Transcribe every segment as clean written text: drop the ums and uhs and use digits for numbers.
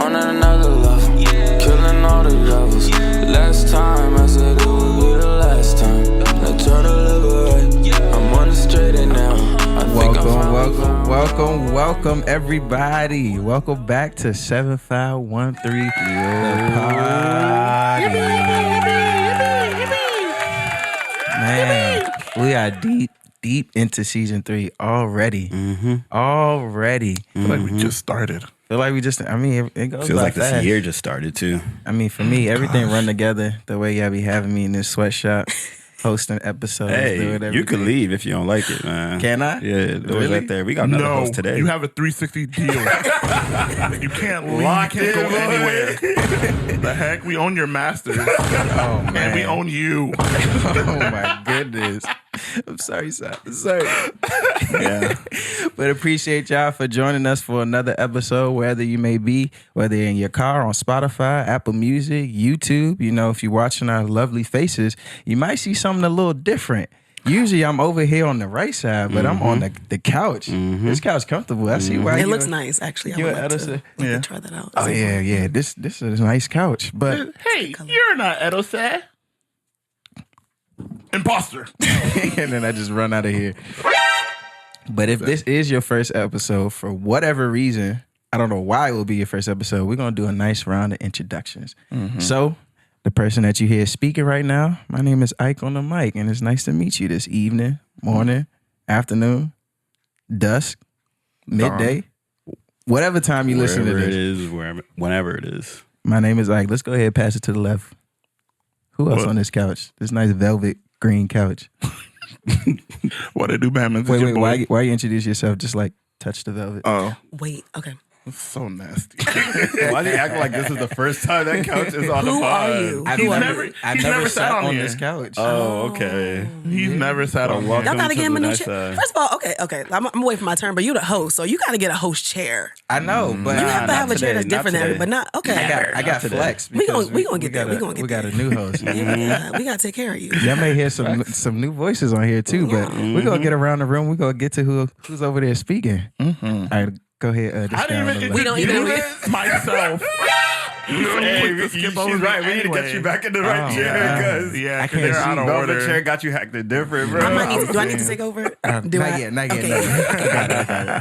On another level, killing all the devils. Last time I said it would be the last time. Now try to liberate. I'm on the straight and now. Welcome, everybody. Welcome back to 7513. Man, we are deep into season 3 already. Already. Feel like we just started. It goes Feels like fast. this year just started too. I mean, for me, everything run together the way y'all be having me in this sweatshop, hosting episodes. Hey, you could leave if you don't like it, man. Can I? Yeah, it was Really? right there. We got another host today. You have a 360 deal. You can't leave. Locked You can't in, go boy. anywhere. The heck? We own your masters. Oh, man. And we own you. Oh, my goodness. I'm sorry, son. Sorry. Yeah. But appreciate y'all for joining us for another episode, wherever you may be, whether you're in your car, on Spotify, Apple Music, YouTube. You know, if you're watching our lovely faces, you might see something a little different. Usually I'm over here on the right side, but I'm on the couch. This couch comfortable. I see why it looks nice, actually. I would like to try that out. Oh, yeah. This is a nice couch. But Hey, you're not Edose. Imposter. and then I just run out of here. But if this is your first episode, for whatever reason, I don't know why it will be your first episode, we're going to do a nice round of introductions. So, the person that you hear speaking right now, my name is Ike on the mic, and it's nice to meet you this evening, morning, afternoon, dusk, midday, whatever time you listen to Wherever this. it is, whenever it is. My name is Ike. Let's go ahead and pass it to the left. Who else on this couch? This nice velvet green couch. What I do, Batman? Wait, why you introduce yourself? Just like touch the velvet. Oh, Wait, okay. it's so nasty. Why do you act like this is the first time that couch is on the Who pod? are you? I've He's never never sat sat on on here. this couch. Oh, okay. He's never sat on welcome. Y'all gotta to give him the a new nice chair. side. First of all, okay. I'm waiting for my turn, but you the host, so you gotta get a host chair. I know, but You have to have a chair that's today, different not than today. but not okay. I got today. flex. We gonna because get there. We gonna get We got there. a new host. Yeah, we gotta take care of you. Y'all may hear some new voices on here too, but we're gonna get around the room. We're gonna get to who's over there speaking. All right, go ahead. I didn't even We don't even introduce myself. Hey, she's right. We need to get you back in the right Oh, chair wow. because Yeah, I because can't they're see out of velvet order. chair got you acting different, bro. Do I need to take over? Do Not I? yet. Okay. I got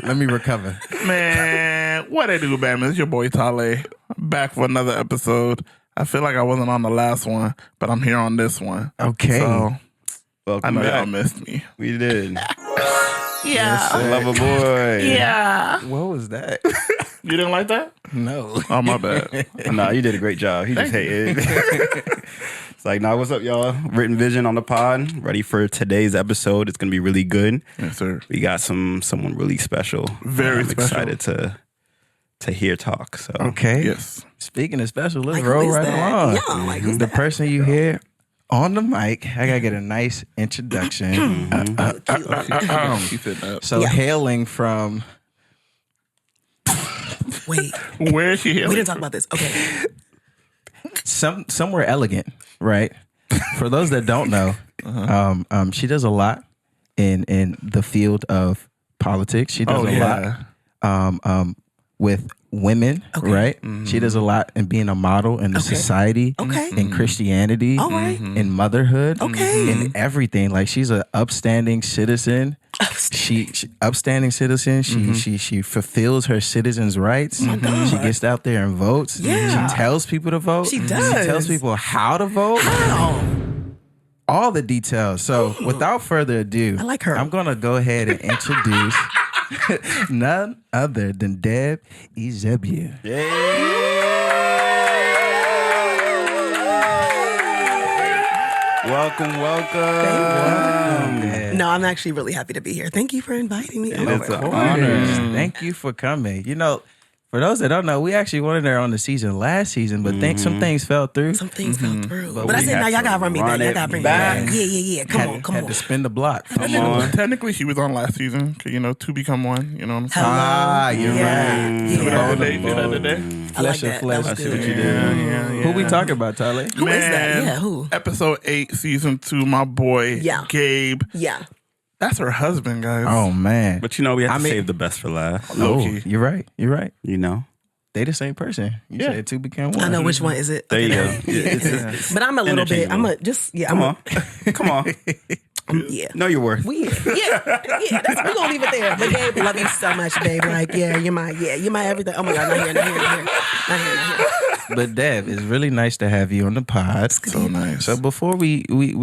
it. Let me recover. Man, what I do, Batman? It's your boy Tale, back for another episode. I feel like I wasn't on the last one, but I'm here on this one. Okay. So Welcome I know y'all back. missed me. We did. Yeah. I love a boy. Yeah. What was that? You didn't like that? No. Oh, my bad. Nah, you did a great job. He just hated. It's like, nah, what's up, y'all? Written Vision on the pod. Ready for today's episode. It's gonna be really good. Yes, sir. We got someone really special. Very I'm special. excited to hear talk. So Okay. Yes. Speaking of special, let's Like, roll who is right that? along. Yeah, like, who's The that? person you hear on the mic, I gotta get a nice introduction. She said that. So Yeah. hailing from Wait. Where is she here? We didn't talk about this. Okay. somewhere elegant, right? For those that don't know, she does a lot in the field of politics. She does a lot with women, Okay. right? She does a lot in being a model in the society, Okay. in Christianity, All right. in motherhood, Okay. in everything. Like she's an upstanding citizen. She upstanding citizen. She fulfills her citizens' rights. She gets out there and votes. Yeah. She tells people to vote. She does. She tells people how to vote. Wow. All the details. So without further ado, I like her. I'm gonna go ahead and introduce none other than Deb Ezebia. welcome. No, I'm actually really happy to be here. Thank you for inviting me. It over. is an honor. Thank you for coming. You know, for those that don't know, we actually wanted her on the season last season, but some things fell through. Some things fell through. But we I said, had no, y'all to gotta run me back. run Y'all it gotta bring me back. back. Yeah. Come Had on. to spin the block. Come on. Technically, she was on last season. 'Cause, you know, two become one. You know what I'm saying? Hello. Ah, you're Yeah. right. See the Yeah. other day? See the other day? I like Flesh and that. flesh. That I was see what good. you did. Yeah. Who we talking about, Tyler? Who is that? Yeah, who? Episode 8, season 2, my boy, Yeah. Gabe. Yeah. That's her husband, guys. Oh man. But you know, we have to I mean- save the best for last. Oh, Low-key. you're right. You're right. You know? they the same person. You said two became one. I know which one is it. There you Okay. go. It's But I'm a little bit. I'm a just yeah. Come on. Come on. Yeah. Know your worth. We that's, we gonna leave it there. But babe, love you so much, babe. Like, you're my everything. Oh my God, not here. But Deb, it's really nice to have you on the pod. So nice. So before we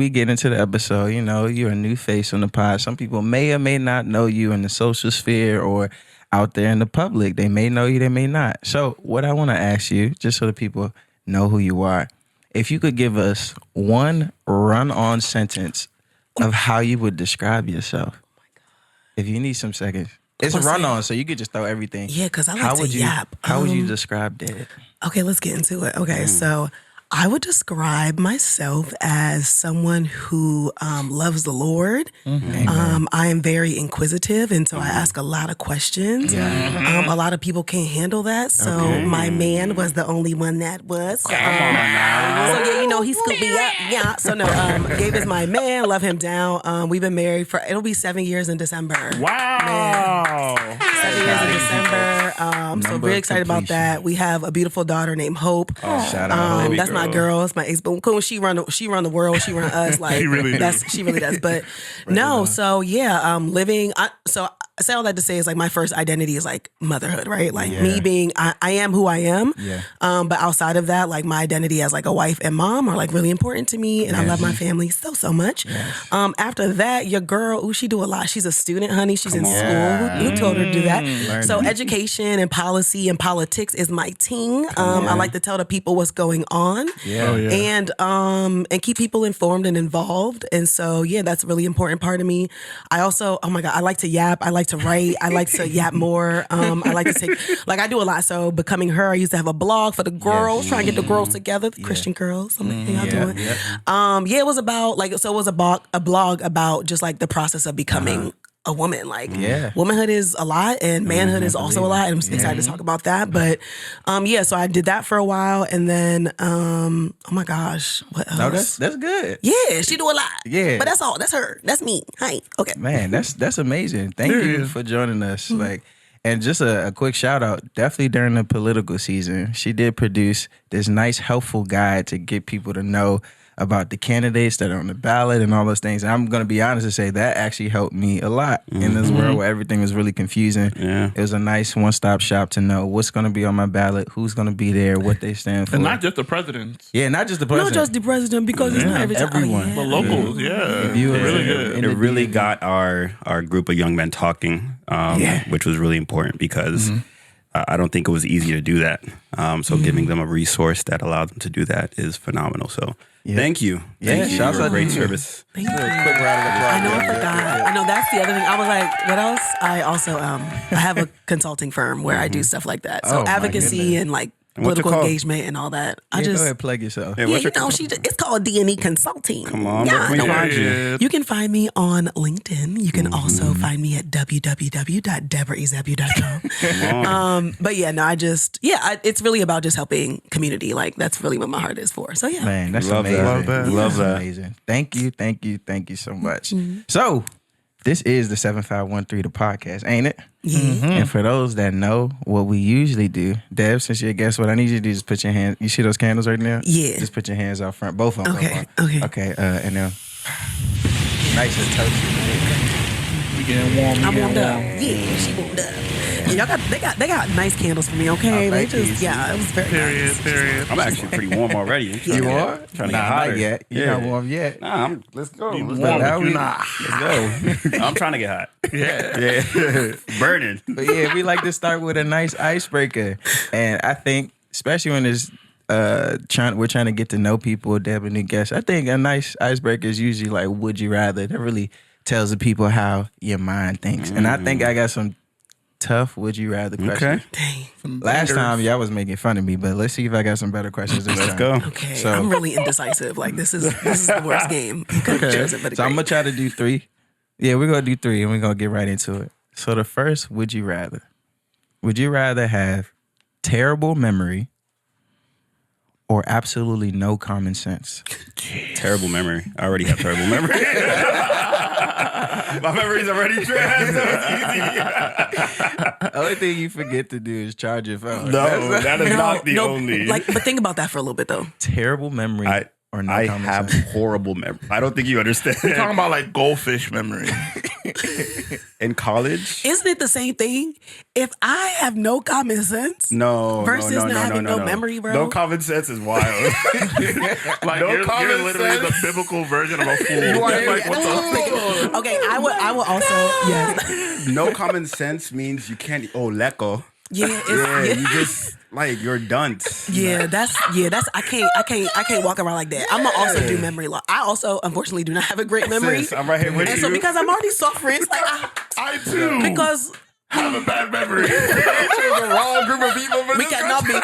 get into the episode, you know, you're a new face on the pod. Some people may or may not know you in the social sphere or out there in the public. They may know you, they may not. So what I want to ask you, just so the people know who you are, if you could give us one run-on sentence of how you would describe yourself. If you need some seconds. It's a run-on, so you could just throw everything. Yeah, because I like to yap. How would you describe Deb? Okay, let's get into it. Okay, so I would describe myself as someone who loves the Lord. I am very inquisitive, and so I ask a lot of questions. A lot of people can't handle that, so my man was the only one that was. So yeah, you know, he scooped me up. Yeah, so no, Gabe is my man. Love him down. We've been married for, it'll be 7 years in December. Wow. 7 years in December. So very excited about that. We have a beautiful daughter named Hope. Shout out, baby That's girl. my girl. It's my ex boom coon. She run the world. She run us. Like She really does. She really does. But no, so yeah, living. So I say all that to say is like my first identity is like motherhood, right? Like me being, I am who I am. Yeah. But outside of that, like my identity as like a wife and mom are like really important to me, and I love my family so much. After that, your girl, she do a lot. She's a student, honey. She's in school. Who told her to do that? So education and policy and politics is my ting. I like to tell the people what's going on. And keep people informed and involved. And so yeah, that's a really important part of me. I also, oh my God, I like to yap. I like to write. I like to yap more. I like to take, like I do a lot. So Becoming Her, I used to have a blog for the girls, trying to get the girls together, the Christian girls. I'm like, how y'all doing? It was about like, so it was a blog about just like the process of becoming a woman. Like womanhood is a lot and manhood is also a lot. And I'm excited to talk about that. But so I did that for a while. And then, oh my gosh, what else? No, that's good. Yeah, she do a lot. Yeah. But that's all. That's her. That's me. Hi. Okay. Man, that's amazing. Thank you for joining us. Like, and just a quick shout out, definitely during the political season, she did produce this nice, helpful guide to get people to know about the candidates that are on the ballot and all those things. And I'm going to be honest and say that actually helped me a lot in this world where everything was really confusing. Yeah. It was a nice one-stop shop to know what's going to be on my ballot, who's going to be there, what they stand for. And not just the presidents. Yeah, not just the president. Not just the president, because it's not every time. Everyone. The locals, really good. It really got our group of young men talking, which was really important because I don't think it was easy to do that. So giving them a resource that allowed them to do that is phenomenal. So thank you. Thank you shouts for out great to you. service. Thank you. Quick round of applause. I know I forgot. I know that's the other thing. I was like, what else? I also I have a consulting firm where I do stuff like that. So Oh, my advocacy goodness. and like what's it political called? engagement and all that. I Go just ahead, plug yourself. Yeah, what's your it's called D&E Consulting. Come on, where can we find you? You can find me on LinkedIn. You can also find me at www.deborahezebbu.com. But yeah, no, it's really about just helping community. Like that's really what my heart is for. So yeah. Man, that's Love that. amazing. Love that. That's Love that. amazing. Thank you so much. So, this is the 7513 the podcast, ain't it? And for those that know what we usually do, Deb, since you're a guest, what I need you to do is put your hands. You see those candles right now? Yeah. Just put your hands out front, both of them. Okay, both of 'em. okay. Okay. And then nice and toasty. We getting warm. I'm warmed up. Yeah, she warmed up. And y'all they got nice candles for me, okay? They thank just you. it was very nice. Period. I'm actually pretty warm already. You are? Trying to get Nah, hotter. not yet. You're not warm yet. Nah, let's go. Let's warm, Now but you're we- not. go. I'm trying to get hot. Yeah. Burning. But yeah, we like to start with a nice icebreaker. And I think, especially when it's we're trying to get to know people, Deb, and new guests, I think a nice icebreaker is usually like, would you rather? That really tells the people how your mind thinks. And I think I got some tough would you rather questions. Okay. Dang. Last time y'all was making fun of me, but let's see if I got some better questions this Let's time. go. Okay, So- I'm really indecisive. Like this is the worst game. You could have chosen, but So I'm great. gonna try to do 3. Yeah, we're gonna do 3 and we're gonna get right into it. So the first, would you rather? Would you rather have terrible memory or absolutely no common sense? Terrible memory. I already have terrible memory. My memory's already trash. So Only thing you forget to do is charge your phone. no, that is not the only. Like, but think about that for a little bit though. Terrible memory. Or no I common have sense. horrible memory. I don't think you understand. We're talking about like goldfish memory. In college? Isn't it the same thing? If I have no common sense, No. versus no, not having no memory, bro. No common sense is wild. Like No you're common literally sense. the biblical version of a fool. Like, what the okay, I will also yes. No common sense means you can't. Oh, leco. Yeah, it's, Yeah, yeah. you just like you're done. That's I can't walk around like that. I'm gonna also do memory loss. I also unfortunately do not have a great memory. Sis, I'm right here with and you. so because I'm already suffering, it's like I too because have a bad memory. the wrong group of people for we this cannot be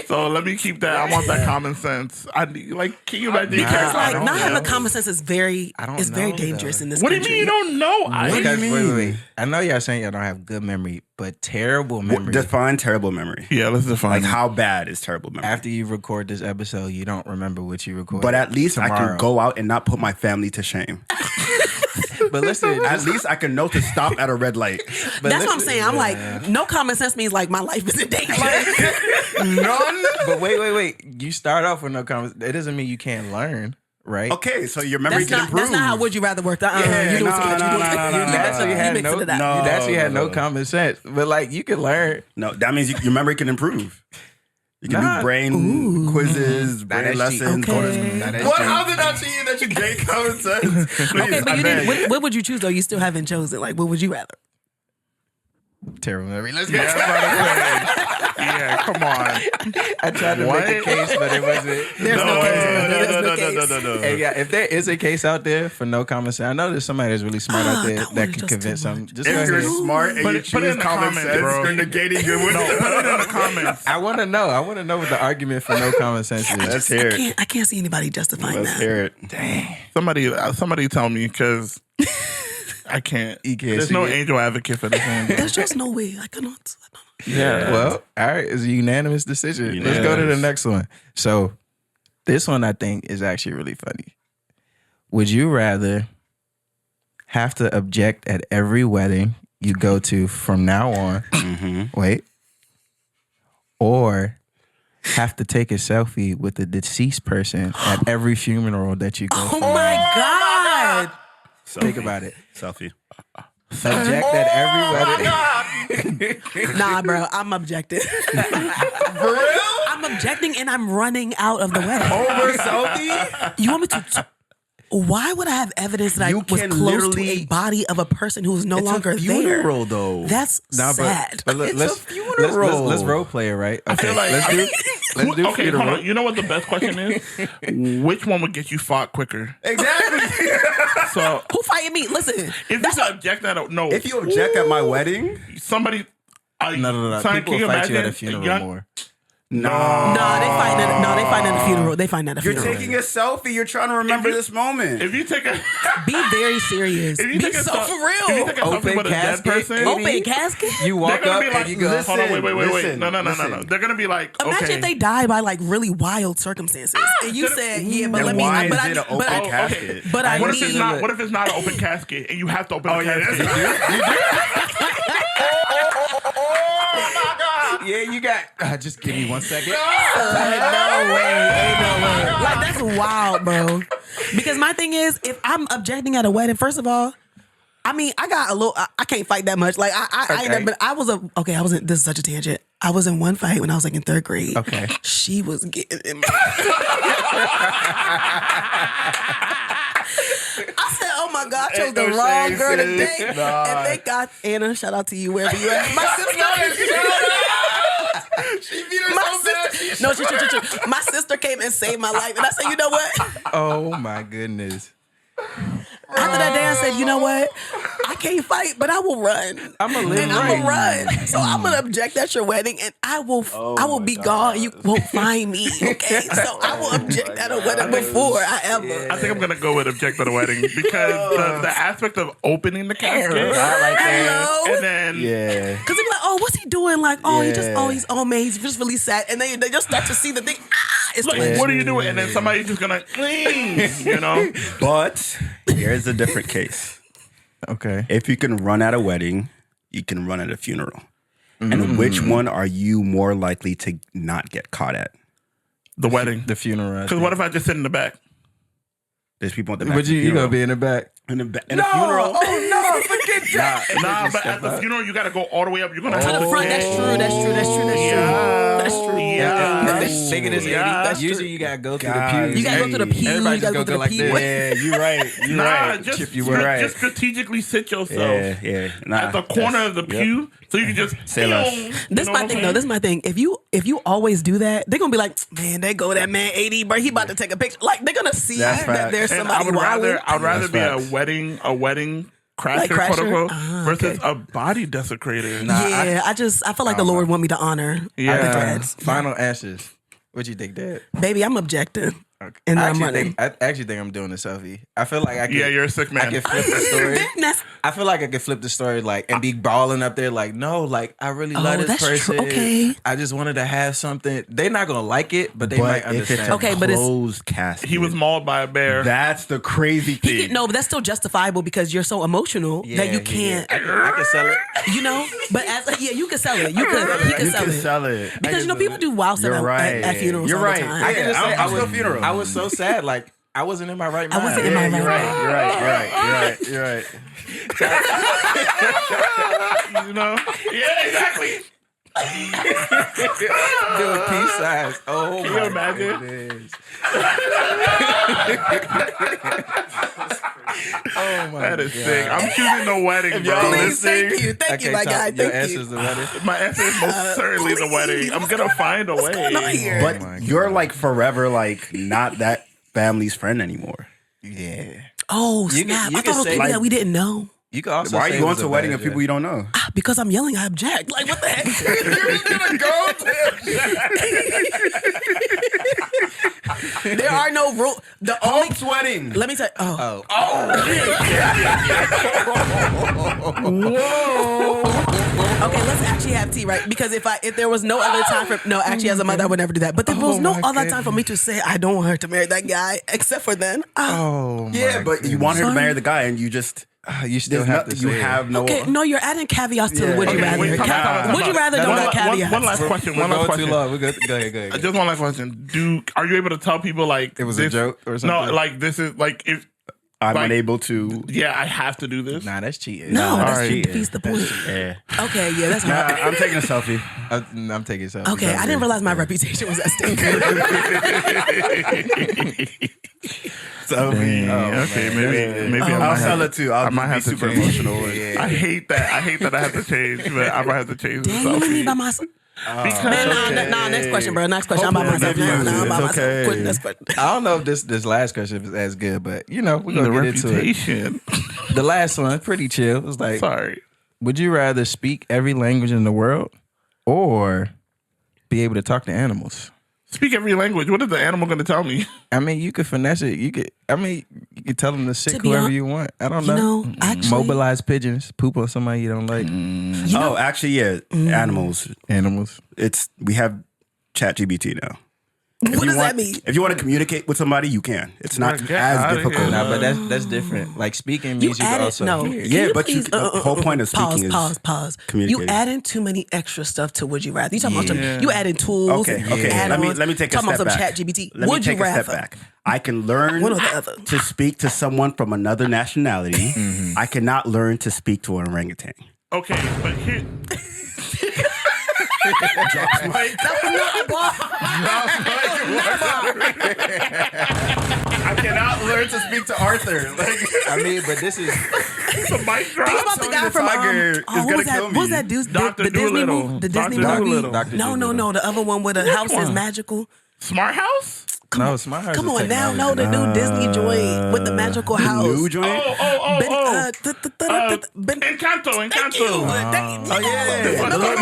So let me keep that. I want that common sense. I need, like, can you imagine? because like don't not know. having common sense is very I don't it's very know, dangerous though. in this What do you country. mean you don't know? Because, do you mean? wait. I know y'all saying y'all don't have good memory, but terrible memory. Define terrible memory. Yeah, let's define. Like how bad is terrible memory? After you record this episode, you don't remember what you recorded. But at least I tomorrow. can go out and not put my family to shame. But listen, At least I can know to stop at a red light. but That's what I'm listen- saying. I'm like, no common sense means like my life is in danger. None. But wait. You start off with no comments. It doesn't mean you can't learn, right? Okay, so your memory that's can not improve. that's not how would you rather work. Yeah, you doing no, too much. no, You doing no, too no, much. no, You no. Naturally you had mixing no. it up. No. You naturally had no no. common sense, but like you can learn. No, that means your memory can improve. You can Nah. do brain quizzes, Nah, brain that's cheating. lessons. Okay. Nah, that's What? cheating. How did I cheat that you gain common sense? Please, Okay, but I you beg. didn't. What would you choose though? You still haven't chosen. Like, what would you rather? Terrible memory. Let's go. Yeah, that's what I'm saying. Yeah, come on. I tried to make a What? case, but it wasn't. There's no case. There's no case. Hey, yeah, if there is a case out there for no common sense, I know there's somebody that's really smart out there that one that is can just convince too them. much. Just go If you're ahead. smart and Put you it in choose the common comments, sense, bro. you're negating your No, wisdom. put it in the comments. I want to know. I want to know what the argument for no common sense is. Let's hear it. I can't see anybody justifying Let's that. hear it. Somebody tell me because I can't. You can't There's see no it. angel advocate for this one. There's just no way. I cannot. Yeah. Well, all right, it's a unanimous decision. Let's go to the Unanimous. next one. So, this one I think is actually really funny. Would you rather have to object at every wedding you go to from now on? Wait. Or have to take a selfie with the deceased person at every funeral that you go Oh to? my God. Think about it. Selfie. Object at every wedding. Nah, bro. I'm objecting. For real? I'm objecting and I'm running out of the wedding. Over selfie? You want me to? Why would I have evidence that You I was can close to literally- a body of a person who's no longer funeral, there? though. That's sad. But It's let's, a funeral. let's role play it, right? Okay, feel like- let's do Okay, funeral. hold on. You know what the best question is? Which one would get you fought quicker? Exactly. So Who fighting me? Listen, if you object that, no. If you object at my wedding, somebody, No. Son, People can you will fight you at imagine a funeral young- more. no. no, they find at a funeral. They find at a You're funeral. taking a selfie. You're trying to remember If you- this moment. If you take a, Be very serious. if you Be take a so self- for if you real. take a selfie Open with a dead casket, person, Open casket. You they're walk gonna up be like, and you go. hold on, wait. listen, No. listen. They're gonna be like, Imagine okay. if they die by like really wild circumstances, and you said, "Yeah, but And let me." why But is I, it an but open I, casket? but I What if it's need. not? What if it's not an open casket and you have to open the casket? Yeah, you got. Just give me 1 second. No way, ain't no way. Like that's wild, bro. Because my thing is, if I'm objecting at a wedding, first of all, I mean, I got a little. I can't fight that much. Like I ain't Okay. never been. I was in. This is such a tangent. I was in one fight when I was like in third grade. Okay. She was getting in my. I said, "Oh my God, I chose the no wrong shame, girl sis. today." Nah. And thank God, Anna. Shout out to you wherever you at. My sister. My sister came and saved my life, and I said, "You know what?" Oh my goodness. After that day, I said, "You know what? I can't fight, but I will run. I'm gonna live and I'm gonna right. run. So I'm gonna object at your wedding, and I will be gone. You won't find me. Okay? So I will object at a wedding before I ever. I think I'm gonna go with object at a wedding because the aspect of opening the casket Hello. and then Yeah. Because they be like, "Oh, what's he doing?" Like, "Oh, he just, Yeah. he's oh man, he's just really sad." And then they just start to see the thing. It's like, like, what are you doing? And then somebody's just gonna clean, you know. But here's a different case. Okay. If you can run at a wedding, you can run at a funeral. And which one are you more likely to not get caught at? The wedding. The funeral. Because what if I just sit in the back? There's people at the back. But you gonna be in the back? In a funeral? Oh no! Forget that. Nah, but at the funeral, you got to go all the way up. You're gonna To have the front. That's true. That's true. That's true. That's true. That's true. Yeah. Thinking this 80s. Usually you gotta go through the Guys, pews. You gotta go to the pew. Everybody You just gotta go to go the like pew. this. Yeah, you're right. You're Nah, right. just, Chip, you were right. just strategically sit yourself Yeah. Nah, at the corner of the pew, so you can just Say less. This my thing though. This is my thing. If you always do that, they're gonna be like, man, they go that man 80, bro. He about to take a picture. Like they're gonna see That's that facts. there's And somebody wilding. I'd rather be That's a wedding crasher, Like crasher? quote unquote, versus Okay. a body desecrator. Yeah, I feel like the Lord want me to honor Yeah. the dads. Final answers. What you think, Dad? Baby, I'm objecting. Okay. And I I'm running. actually think I'm doing a selfie. I feel like I could. Yeah, you're a sick man. I can flip the story. That's- I feel like I could flip the story like and be balling up there like, no, like I really love this that's person. true. Okay. I just wanted to have something. They're not gonna like it, but they But might if understand. it's a Okay, but it's- closed casket, He was mauled by a bear. That's the crazy thing. no, but that's still justifiable because you're so emotional that you can't, I can sell it. you know. But you can sell it. You can sell it. sell it. Because people do wild stuff You're right. at funerals You're all right. the time. I can just say I was to a funeral. I was so sad. Like I wasn't in my right mind. I wasn't in my right You're mind. right. You're right. You know? Yeah, exactly. Dude, peace signs. Oh Can my you imagine? goodness. Oh my That is God. sick. I'm choosing the wedding, bro. Please, thank you, Okay, my guy. Tom, your Thank answer you. is the wedding. My answer is most certainly the wedding. I'm gonna find a way. Going on here? But my you're like forever like not that family's friend anymore. Yeah. Oh You can- snap! you I can thought it was say, people like- that we didn't know. You can also. Why are say you it going was to a a wedding bad of people day. you don't know? Because I'm yelling, I object. Like what the heck? There are no rules. The only Hope's wedding. let me tell you. Oh, okay. Let's actually have tea, right? Because if there was no other time for actually as a mother I would never do that. But there was no my other time for me to say I don't want her to marry that guy except for then. Oh my Yeah, but you want her to Sorry. marry the guy, and you just You still there's have nothing. to. You say it. have no. Okay, no, you're adding caveats to Yeah. would you Okay, rather. wait, time Would you rather don't got caveats? One last question. We're One last going question. too long. We're good. Go ahead. Just one last question. Are you able to tell people like It was a this, joke or something? No, like this is like if I'm like- unable to. yeah, I have to do this. Nah, that's cheating. No, All that's right. defeats the point. Yeah. Okay, yeah, that's Nah, hard. I'm taking a selfie. I'm taking it. Okay, I didn't realize my reputation was at stake. Selfie. Okay, maybe I I'll might sell have it too. I'll might be have to super change. emotional. I hate that. I hate that I have to change, but I might have to change the Dang, you leave me selfie. by myself. Because Man, nah, next question, bro. Next question. I'm by Hope myself will now. give you- I'm by it's myself. okay. Quick, next question. I don't know if this last question is as good, but we're the gonna get into it. reputation. The last one, pretty chill. It was like, Sorry. would you rather speak every language in the world or be able to talk to animals? Speak every language. What is the animal going to tell me? I mean, you could finesse it. You could tell them to sit To be whoever hon- you want. I don't You know. know, actually, Mobilize pigeons, poop on somebody you don't like. Oh, actually, yeah. Animals. Animals. We have ChatGPT now. what does that mean? If you want to communicate with somebody, you can. It's not Get as outta difficult. here. Nah, but that's different. Like speaking means you can added also no. hear. Can Yeah, you but please, the whole point of speaking is pause. You communicating. adding too many extra stuff to would you rather? You talking about Yeah. you adding tools? Okay. add-ons, Let me take a talking step about back. some Chat GPT. Let Would me take you a rather? step back. I can learn One or the other. to speak to someone from another nationality. I cannot learn to speak to an orangutan. Okay, but here. That was not a bar. I cannot learn to speak to Arthur. I mean, but this is The mic drop. Think about the guy from Tiger is what gonna was that? kill What was me. that dude? Dr. The Disney Dolittle. movie. The Dr. Disney movie. Dolittle. Dr. No, the other one where the house is magical. Smart House? no Smart House. Come is on now, no, technology. the new Disney joint with the magical house. New joint? Encanto. Thank you. Oh, yeah. The little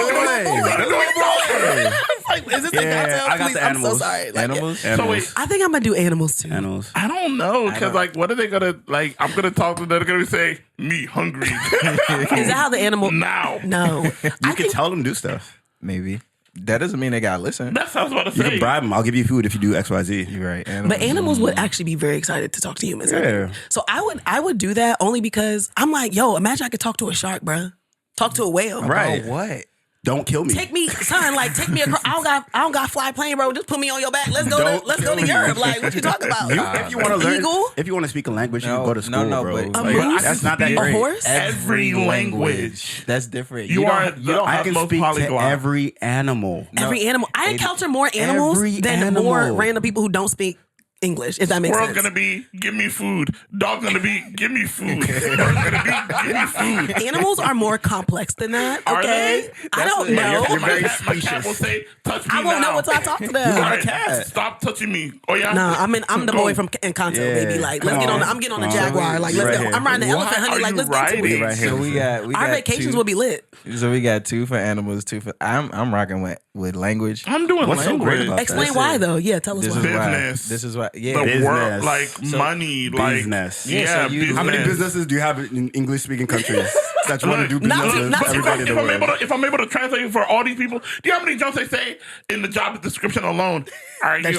boy. Is this Yeah, I got Please, the I'm so animals. sorry. Like, Animals. So wait, I think I'm gonna do animals too. Animals. I don't know, because like, what are they gonna like? I'm gonna talk to them. They're gonna say, "Me hungry." Is that how the animal? now. No. You can tell them do stuff. Maybe. that doesn't mean they gotta listen. That's what I was about to You say. can bribe them. I'll give you food if you do X, Y, Z. You're right. But animals would actually be very excited to talk to humans. Yeah. So I would do that only because I'm like, yo, imagine I could talk to a shark, bruh. Talk to a whale. Right. What? Don't kill me. Take me, son. Like, take me across. I don't got fly plane, bro. Just put me on your back. Let's go Don't to kill Europe. me. Like, what you talking about? If you want to learn, Eagle? if you want to speak a language, you No, can go to school, no, bro. but- A Like, moose? that's not that A great. horse? Every language. That's different. You are you don't I have can most speak polyglot. to every animal. Every animal. I encounter more animals Every than more animal. random people who don't speak English, if that makes Squirrel's sense. gonna be, give me food. Dog's gonna be, give me food. Bird's gonna be, give me food. Animals are more complex than that. Are Okay, they? I don't know. You're very My cat will say, touch me I won't now. know until I talk to You them. got a cat. Stop touching me. Oh yeah. Nah, I'm the boy from Encanto, Yeah. baby. Like, let's get on. I'm getting on the Oh, Jaguar. Like, let's right go. here. I'm riding the What elephant, honey. are Like, you let's get to riding? it. Right here. So we got Our vacations will be lit. So we got 2 for animals, 2 for. I'm rocking with language. I'm doing What's so language. great about that? Explain why, though. Yeah, tell us This why. is why. Business. This is why. The Yeah. Business. world, like money, like Business. Yeah, Yeah, so you- business. How many businesses do you have in English-speaking countries that you want to do Not business to- with not to- everybody in the world? If I'm able to translate for all these people, do you know how many jumps they say in the job description alone? Are you do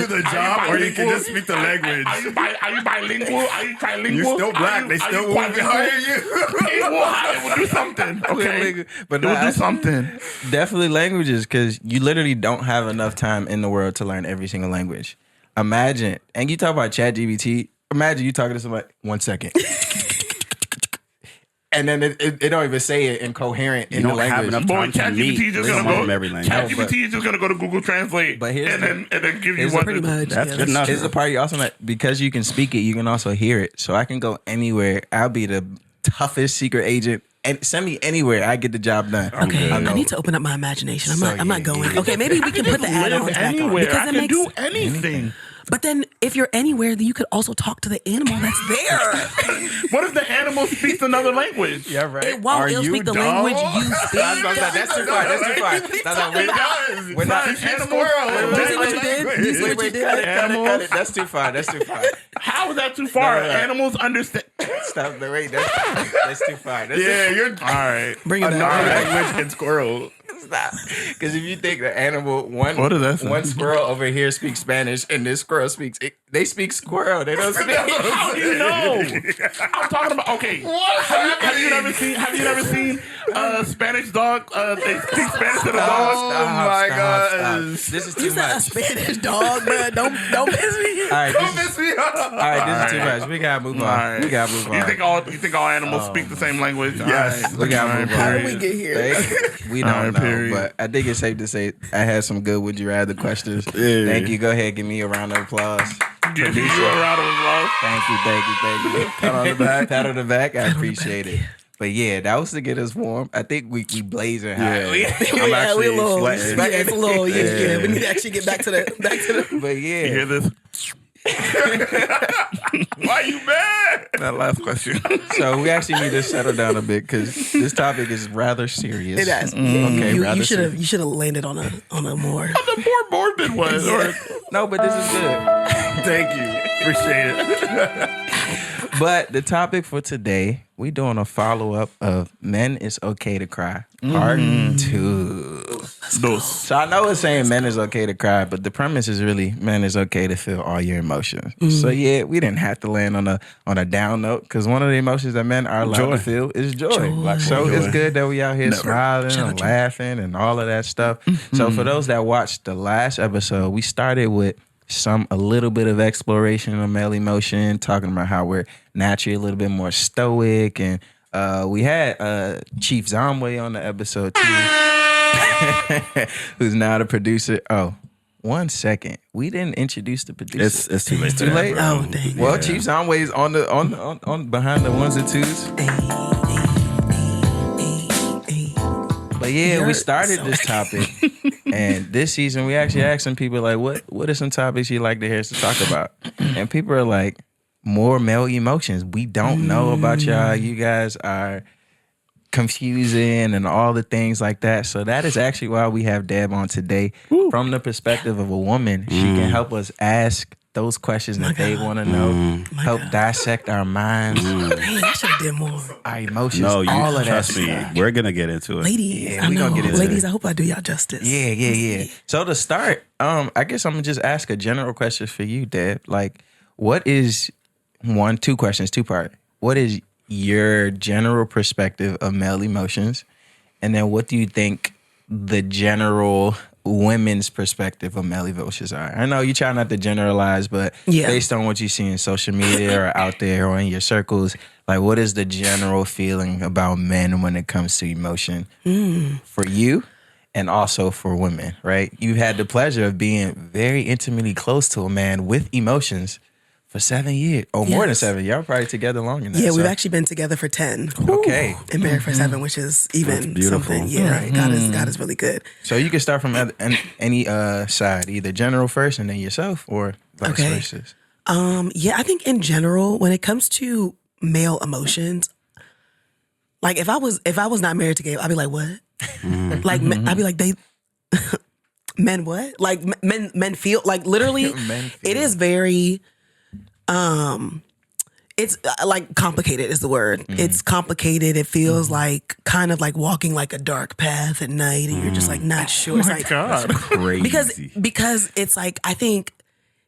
the job, or you can just speak the language. Are you bilingual? Are you trilingual? You're still black. They still won't hire you. It will do something. Okay, But it will no, do I- something. Definitely languages, because you literally don't have enough time in the world to learn every single language. Imagine, and you talk about ChatGPT. Imagine you talking to somebody 1 second, and then it don't even say it incoherent in the don't have language. enough Boy, time to meet ChatGPT just someone gonna from go. every language. ChatGPT is just gonna go to Google Translate But here's and then give you here's what Pretty much. That's yeah. good enough. Here's the part you also not, because you can speak it, you can also hear it. So I can go anywhere. I'll be the toughest secret agent. And send me anywhere, I get the job done. Okay, I know. I need to open up my imagination. I'm So, not yeah, going. yeah. Okay, maybe we can put the add-ons live back on anywhere. because I it can makes. do anything. But then, if you're anywhere, then you could also talk to the animal that's there. What if the animal speaks another language? Yeah, right. It won't. Are It'll you speak the dumb? language you speak. That's too far. That's too far. No, we're not. It's an animal. Do you see what you did? Do you see what you did? Cut it. That's too far. That's too far. How is that too far? No. Animals understand. Stop. Wait. That's too far. That's You're all right. Bring it Another back. language and squirrel. Stop. Because if you think the animal, What is that? one squirrel over here speaks Spanish and this squirrel speaks, they speak squirrel. They don't speak. How do you know? I'm talking about. Okay. Have you never seen Spanish dog? They speak Spanish to the dog. Stop. This is You too said a much. Spanish dog, bro. Don't piss me. All right, this is too much. We gotta move on. All right. We gotta move on. You think all animals speak the same language? Yes. All right. We gotta All move right, on. How did period. we get here? We All don't right, know, period. but I think it's safe to say I had some good would you rather questions. Yeah. Thank you. Go ahead, give me a round of applause. Give you a round of applause. Thank you. Pat on the back. Pat on the back. I appreciate it. But yeah, that was to get us warm. I think we blazing high. Yeah. I'm actually we're a little, sweating. yeah, it's a little, yeah. We need to actually get back to the. But You yeah, hear this? Why you mad? That last question. so we actually need to settle down a bit because this topic is rather serious. It has. Okay, you rather should have landed on a more. The more morbid one. Or, No, but this is good. thank you. Appreciate it. But the topic for today, we doing a follow-up of Men It's Okay to Cry, part 2. So I know it's saying men is okay to cry, but the premise is really men is okay to feel all your emotions. So yeah, we didn't have to land on a down note because one of the emotions that men are allowed to feel is joy. So it's good that we out here smiling and laughing and all of that stuff. So for those that watched the last episode, we started with a little bit of exploration of male emotion, talking about how we're naturally a little bit more stoic, and we had Chief Zomway on the episode too. Who's now the producer. Oh, 1 second. We didn't introduce the producer. It's too late. Too late? Oh, dang. Well, Chief Zomway is on behind the ones and twos. But yeah, we started this topic, and this season we actually asked some people like, what are some topics you'd like to hear us to talk about? And people are like, more male emotions. We don't know about y'all. You guys are confusing and all the things like that. So that is actually why we have Deb on today. From the perspective of a woman, she can help us ask those questions that they want to know, help dissect our minds. Dang, I should have get more. Our emotions, No, you all of that trust me. stuff. We're gonna get into it. Ladies, Yeah, I we know. gonna get into Ladies, it. I hope I do y'all justice. Yeah. So to start, I guess I'm gonna just ask a general question for you, Deb. Like, what is two questions, two part. What is your general perspective of male emotions? And then what do you think the general women's perspective of male emotions are? I know you try not to generalize, but based on what you see in social media or out there or in your circles, like what is the general feeling about men when it comes to emotion for you and also for women, right? You had the pleasure of being very intimately close to a man with emotions for 7 years or more than 7. Y'all probably together longer than that. Yeah, we've actually been together for 10. Okay. And married for 7, which is even beautiful. something. Yeah, right. God is really good. So you can start from any side, either general first and then yourself, or vice versa. Yeah, I think in general, when it comes to male emotions, like if I was not married to Gabe, I'd be like, what? Like I'd be like, they men what? Like men feel like literally. It is very. It's like complicated is the word. It's complicated. It feels like kind of like walking like a dark path at night, and you're just like not sure. It's like God. Crazy. because it's like I think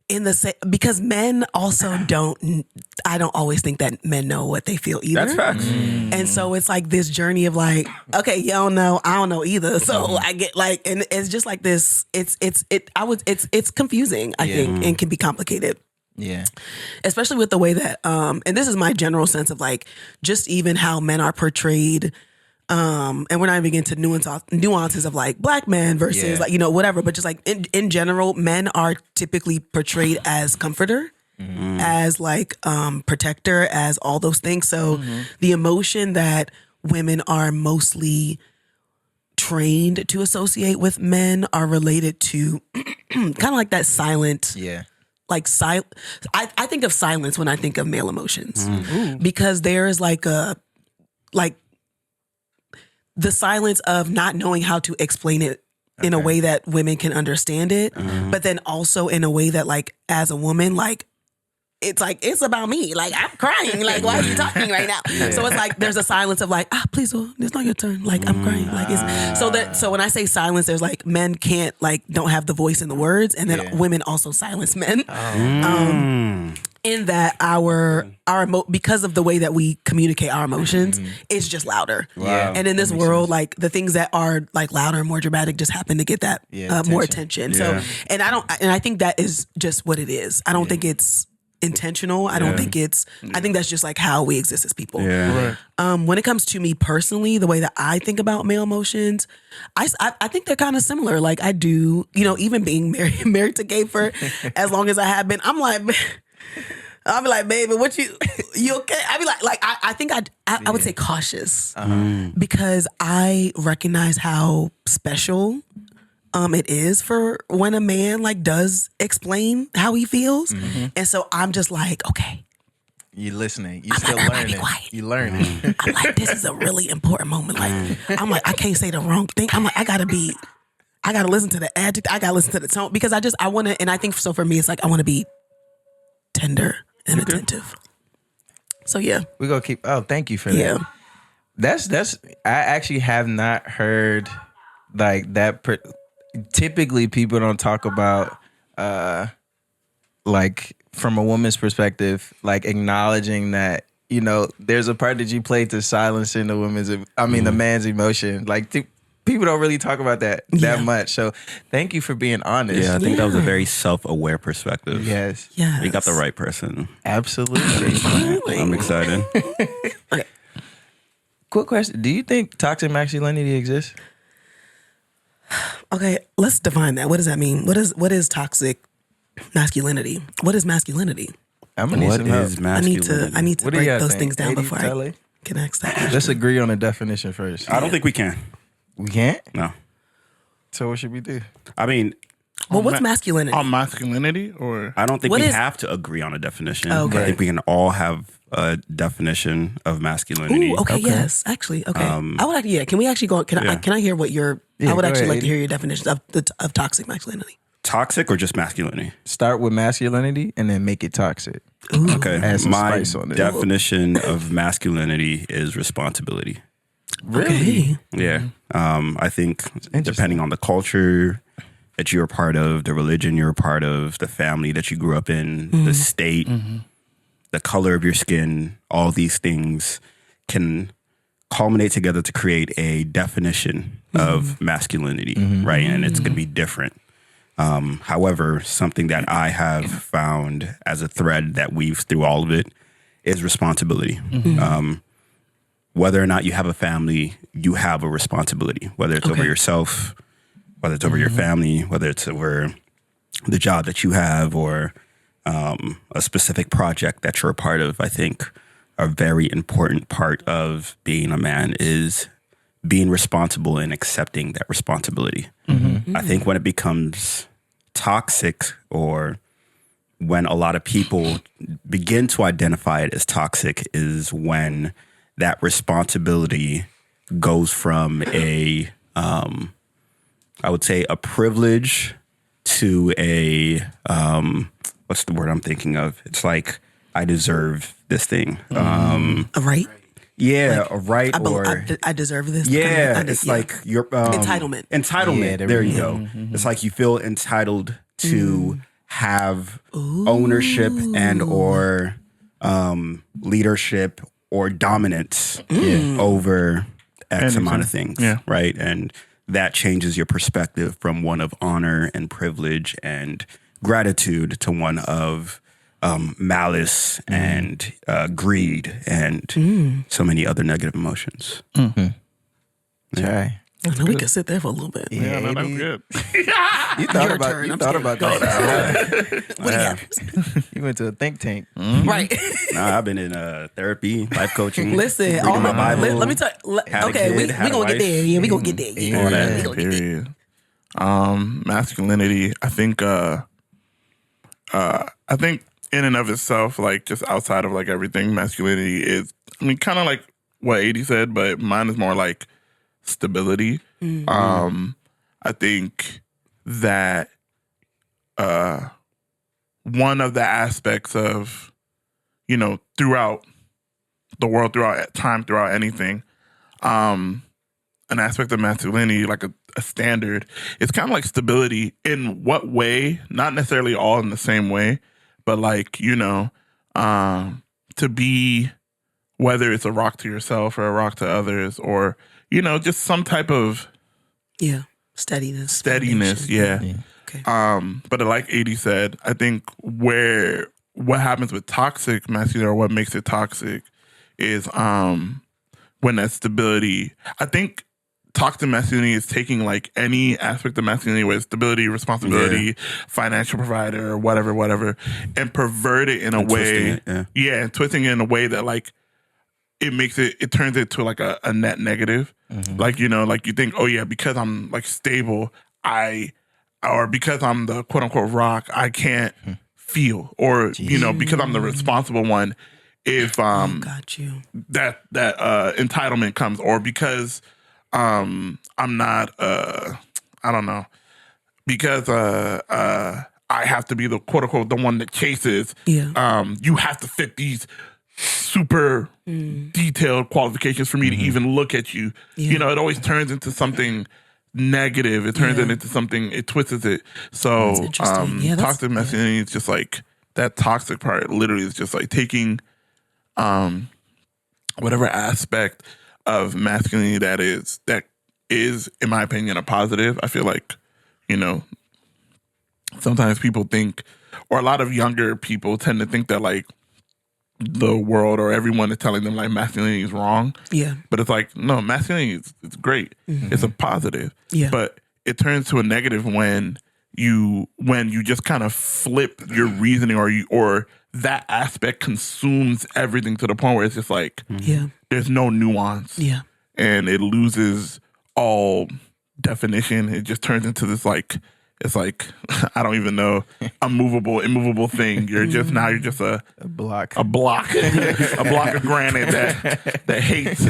because men also don't. I don't always think that men know what they feel either. That's facts. And so it's like this journey of like, okay, you don't know, I don't know either. So I get like, and it's just like this. It's confusing. I think and can be complicated. Yeah. Especially with the way that, and this is my general sense of like, just even how men are portrayed. And we're not even getting to nuances of like black men versus like, whatever, but just like in general, men are typically portrayed as comforter, as like, protector, as all those things. So the emotion that women are mostly trained to associate with men are related to kind of like that silent, like I think of silence when I think of male emotions because there is like the silence of not knowing how to explain it in a way that women can understand it, but then also in a way that like as a woman, like it's about me. Like I'm crying. Like why are you talking right now? So it's like there's a silence of like please, it's not your turn. Like I'm crying. Like it's so when I say silence, there's like men don't have the voice in the words, and then women also silence men. In that because of the way that we communicate our emotions, it's just louder. Wow. And in this world, like the things that are like louder and more dramatic just happen to get that more attention. So and I think that is just what it is. I don't think it's intentional. I don't think I think that's just like how we exist as people. When it comes to me personally, the way that I think about male emotions, I think they're kind of similar. Like I do, even being married to Gabe for as long as I have been, I'll be like, baby, you okay? I'd be like I think I would say cautious because I recognize how special it is for when a man like does explain how he feels. And so I'm just like, okay. You listening. You still learning. You learning. I'm like, this is a really important moment. Like, I'm like, I can't say the wrong thing. I'm like, I gotta listen to the adjective. I gotta listen to the tone because I want to, and I think so for me, it's like, I want to be tender and attentive. So yeah. We're going to keep, thank you for that. Yeah. That's, I actually have not heard like that. Typically people don't talk about, like from a woman's perspective, like acknowledging that, there's a part that you play to silencing the man's emotion. Like people don't really talk about that much. So thank you for being honest. Yeah, I think that was a very self-aware perspective. Yes. You got the right person. Absolutely. I'm excited. Okay. Quick question. Do you think toxic masculinity exists? Okay, let's define that. What does that mean? What is toxic masculinity? What is masculinity? I'm gonna need some help. Masculinity? I need to What do you break guys those think? things down 80 before Tele? I can ask that question. Let's agree on the definition first. I don't think we can. We can't? No. So what should we do? I mean, Well, what's masculinity? On masculinity, or I don't think What we is- have to agree on a definition. Okay. I think we can all have a definition of masculinity. Ooh, okay, yes, actually, okay. I would like, can we actually go? Can I hear what your? I would go actually ahead, like to Adi. hear your definition of toxic masculinity. Toxic or just masculinity? Start with masculinity and then make it toxic. Okay. Add some My spice on it. definition of masculinity is responsibility. Okay. Yeah. I think depending on the culture that you're a part of, the religion you're a part of, the family that you grew up in, the state, the color of your skin, all these things can culminate together to create a definition of masculinity, right? And it's going to be different. However, something that I have found as a thread that weaves through all of it is responsibility. Whether or not you have a family, you have a responsibility, whether it's over yourself, whether it's over your family, whether it's over the job that you have or a specific project that you're a part of. I think a very important part of being a man is being responsible and accepting that responsibility. I think when it becomes toxic or when a lot of people begin to identify it as toxic is when that responsibility goes from a, I would say, a privilege to a, what's the word I'm thinking of? It's like, I deserve this thing. Right? Yeah, a right I deserve this. yeah, it's like your Entitlement. Entitlement. Yeah, there you go. It's like you feel entitled to have ownership and or leadership or dominance over X amount of things. Yeah. Right. And that changes your perspective from one of honor and privilege and gratitude to one of malice and greed and so many other negative emotions. Try. I know we could sit there for a little bit. Yeah, no, that's good. You thought Your about turn. you I'm thought scared. about Go that. What do you have? You went to a think tank. Right. Nah, I've been in therapy, life coaching. Listen, reading my Bible. let me tell you. Had a Okay, kid, we had a gonna get wife. there. Yeah, we gonna get there. Yeah, All that we gonna get there. period. Masculinity, I think in and of itself, like just outside of like everything, masculinity is, I mean, kind of like what 80 said, but mine is more like stability. I think that one of the aspects of, you know, throughout the world, throughout time, throughout anything, an aspect of masculinity, like a standard, it's kind of like stability. In what way? Not necessarily all in the same way, but like, you know, to be, whether it's a rock to yourself or a rock to others, or, you know, just some type of Yeah, steadiness. steadiness. foundation. Yeah. Okay. But like 80 said, I think what happens with toxic masculinity, or what makes it toxic, is when that stability, I think toxic masculinity is taking like any aspect of masculinity, whether it's stability, responsibility, financial provider, or whatever, and pervert it in a way. And twisting it in a way that like it turns it to like a net negative. Like, you know, like you think, oh yeah, because I'm like stable, or because I'm the quote unquote rock, I can't feel, or, you know, because I'm the responsible one, if Got you. that entitlement comes, or because I'm not I don't know, because I have to be the quote unquote the one that chases. Yeah. You have to fit these super detailed qualifications for me to even look at you. Yeah. You know, it always turns into something negative. It turns it into something, it twists it. So That's interesting. Yeah, that's- toxic masculinity is just like that toxic part literally is just like taking whatever aspect of masculinity that is, in my opinion, a positive. I feel like, you know, sometimes people think, or a lot of younger people tend to think that like the world or everyone is telling them like masculinity is wrong. Yeah. But it's like, no, masculinity it's great. It's a positive. Yeah. But it turns to a negative when you just kind of flip your reasoning, or that aspect consumes everything to the point where it's just like Yeah. there's no nuance. Yeah. And it loses all definition. It just turns into this like, it's like, I don't even know, immovable thing. You're just a Block. a block of granite that hates.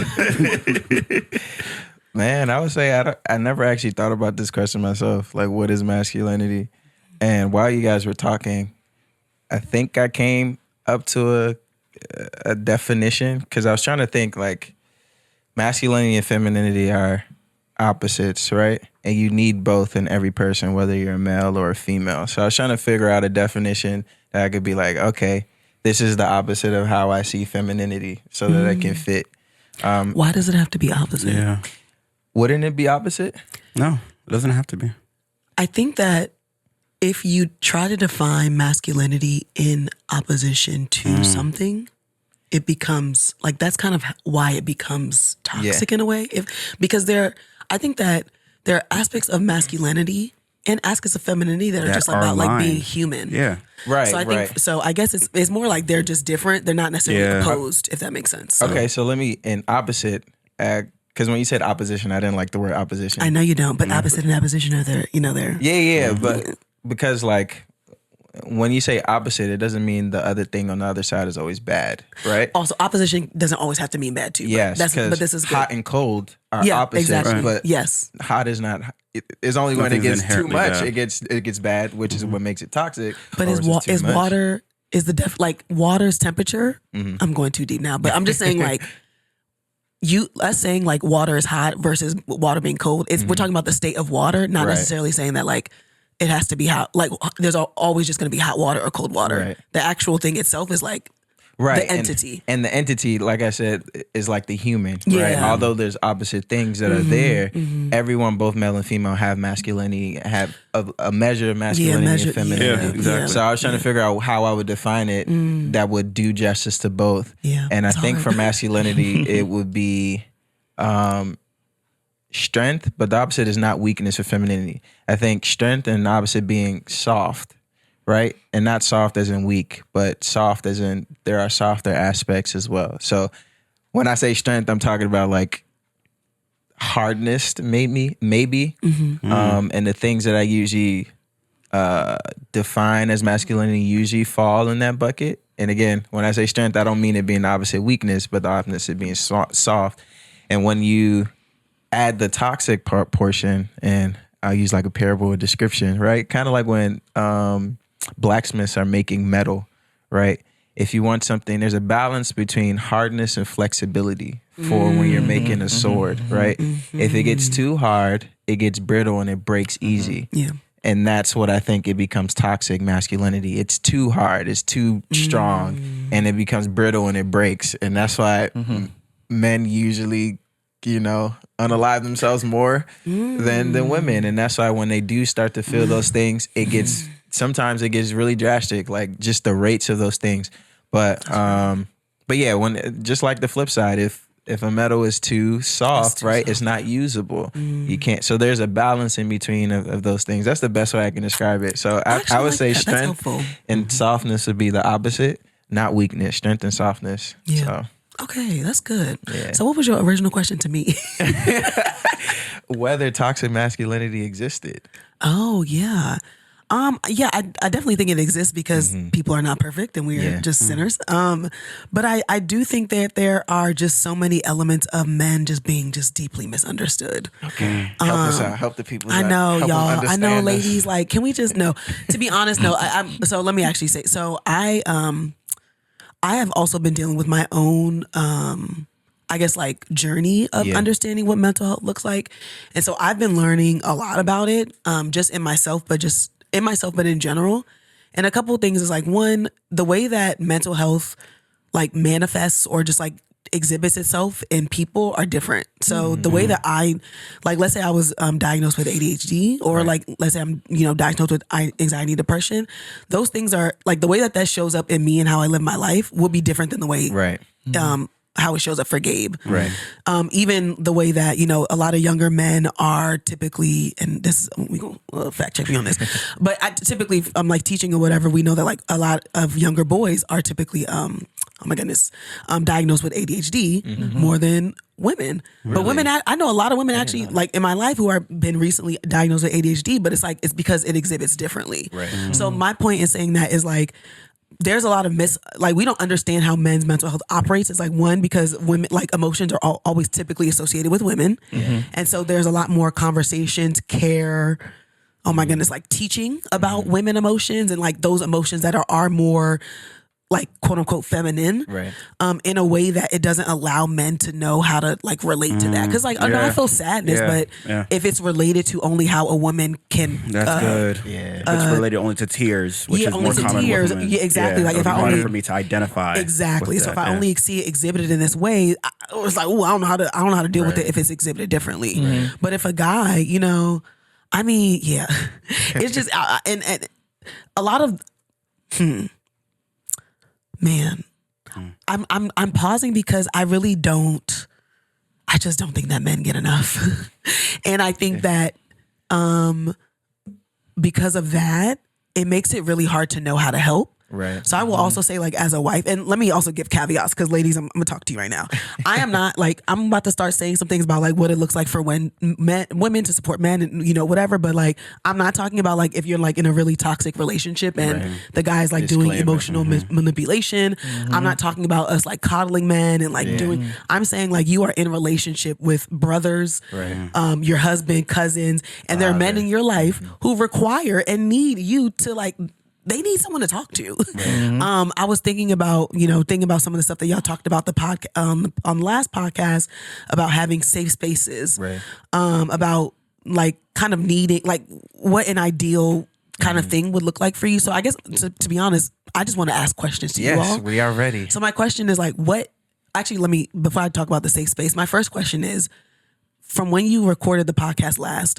Man, I would say I never actually thought about this question myself. Like, what is masculinity? And while you guys were talking, I think I came up to a definition because I was trying to think like masculinity and femininity are opposites, right? And you need both in every person, whether you're a male or a female. So I was trying to figure out a definition that I could be like, okay, this is the opposite of how I see femininity so that it can fit. Why does it have to be opposite? Yeah. Wouldn't it be opposite? No, it doesn't have to be. I think that if you try to define masculinity in opposition to something, it becomes like that's kind of why it becomes toxic in a way. Because I think that there are aspects of masculinity and aspects of femininity that are just about like being human. Yeah. Right. So I think so. I guess it's more like they're just different. They're not necessarily opposed, if that makes sense. So, Okay, so let me in opposite, because when you said opposition, I didn't like the word opposition. I know you don't, but opposite and opposition are there. They're Yeah, but because like when you say opposite, it doesn't mean the other thing on the other side is always bad, right? also opposition doesn't always have to mean bad too. Yes, but this is good. hot and cold are Yeah, opposites, exactly. but Yes. hot is not. It's only when it Nothing's gets too inherently much, bad. it gets bad, which is what makes it toxic. But or is it's too much. water is the like water's temperature? I'm going too deep now, but I'm just saying like us saying like water is hot versus water being cold. We're talking about the state of water, not Right. necessarily saying that like it has to be hot. Like there's always just going to be hot water or cold water. Right. The actual thing itself is like right? the entity. And the entity, like I said, is like the human, right? Yeah. Although there's opposite things that are there, everyone, both male and female, have masculinity, have a measure of masculinity and femininity. Yeah, exactly. So I was trying to figure out how I would define it that would do justice to both. Yeah, And I it's think hard. for masculinity, it would be strength, but the opposite is not weakness or femininity. I think strength and the opposite being soft, right? And not soft as in weak, but soft as in there are softer aspects as well. So when I say strength, I'm talking about like hardness, maybe. And the things that I usually define as masculinity usually fall in that bucket. And again, when I say strength, I don't mean it being the opposite weakness, but the opposite being soft. And when you add the toxic portion, and I'll use like a parable or description, right? Kind of like when blacksmiths are making metal, right? If you want something, there's a balance between hardness and flexibility for when you're making a sword, right? If it gets too hard, it gets brittle and it breaks easy. Yeah. And that's what I think it becomes toxic masculinity. It's too hard, it's too strong, and it becomes brittle and it breaks. And that's why men usually, unalive themselves more than women. And that's why when they do start to feel those things, sometimes it gets really drastic, like just the rates of those things. But yeah, when just like the flip side, if a metal is too soft, right, it's not usable. You can't. So there's a balance in between of those things. That's the best way I can describe it. So I would say strength and softness would be the opposite, not weakness. Strength and softness. Yeah. So. Okay, that's good. Yeah. So what was your original question to me? Whether toxic masculinity existed. Oh, yeah. Yeah, I definitely think it exists because people are not perfect and we are just sinners. But I do think that there are just so many elements of men just being just deeply misunderstood. Okay. Help us out. Help the people I out. know, Help them y'all. I understand know, us. ladies. Like, can we just know? To be honest, no. So let me actually say. So I have also been dealing with my own, I guess, like journey of understanding what mental health looks like, and so I've been learning a lot about it, just in myself, but in general. And a couple of things is like, one, the way that mental health like manifests or just like exhibits itself in people are different. So the way that let's say I was diagnosed with ADHD, or like let's say I'm diagnosed with anxiety, depression. Those things are like the way that shows up in me and how I live my life will be different than the way how it shows up for Gabe. Right. Even the way that, a lot of younger men are typically, and this, we gonna fact check me on this, but typically I'm like teaching or whatever, we know that like a lot of younger boys are typically, diagnosed with ADHD more than women. Really? But women, I know a lot of women actually like in my life who are been recently diagnosed with ADHD, but it's because it exhibits differently. Right. So my point in saying that is like, there's a lot of we don't understand how men's mental health operates. It's like, one, because women, like emotions are always typically associated with women. And so there's a lot more conversations, care, oh my goodness, like teaching about women emotions and like those emotions that are more like quote unquote feminine, Right. In a way that it doesn't allow men to know how to like relate to that. Cause like, I know I feel sadness, but if it's related to only how a woman can, That's good. Yeah. If it's related only to tears, which is only more to common tears. with women. Yeah, exactly. Like, it if would I be harder only- for me to identify. exactly. with So if that, I only see it exhibited in this way, I was like, oh, I don't know how to deal with it if it's exhibited differently. But if a guy, you know, I mean, yeah, it's just, and a lot of, man, I'm pausing because I just don't think that men get enough. And I think that because of that, it makes it really hard to know how to help. Right. So I will also say, like, as a wife, and let me also give caveats, because ladies, I'm gonna talk to you right now. I am not like, I'm about to start saying some things about like what it looks like for women to support men and, you know, whatever. But like, I'm not talking about like if you're like in a really toxic relationship and the guy's like doing Disclaimer. emotional manipulation. I'm not talking about us like coddling men and like doing, I'm saying like you are in a relationship with brothers, your husband, cousins, and there are men in your life who require and need you to like, they need someone to talk to. I was thinking about some of the stuff that y'all talked about the podcast on the last podcast about having safe spaces, about like kind of needing like what an ideal kind of thing would look like for you. So I guess to be honest, I just want to ask questions to you all. Yes, we are ready. So my question is like, before I talk about the safe space, my first question is, from when you recorded the podcast last,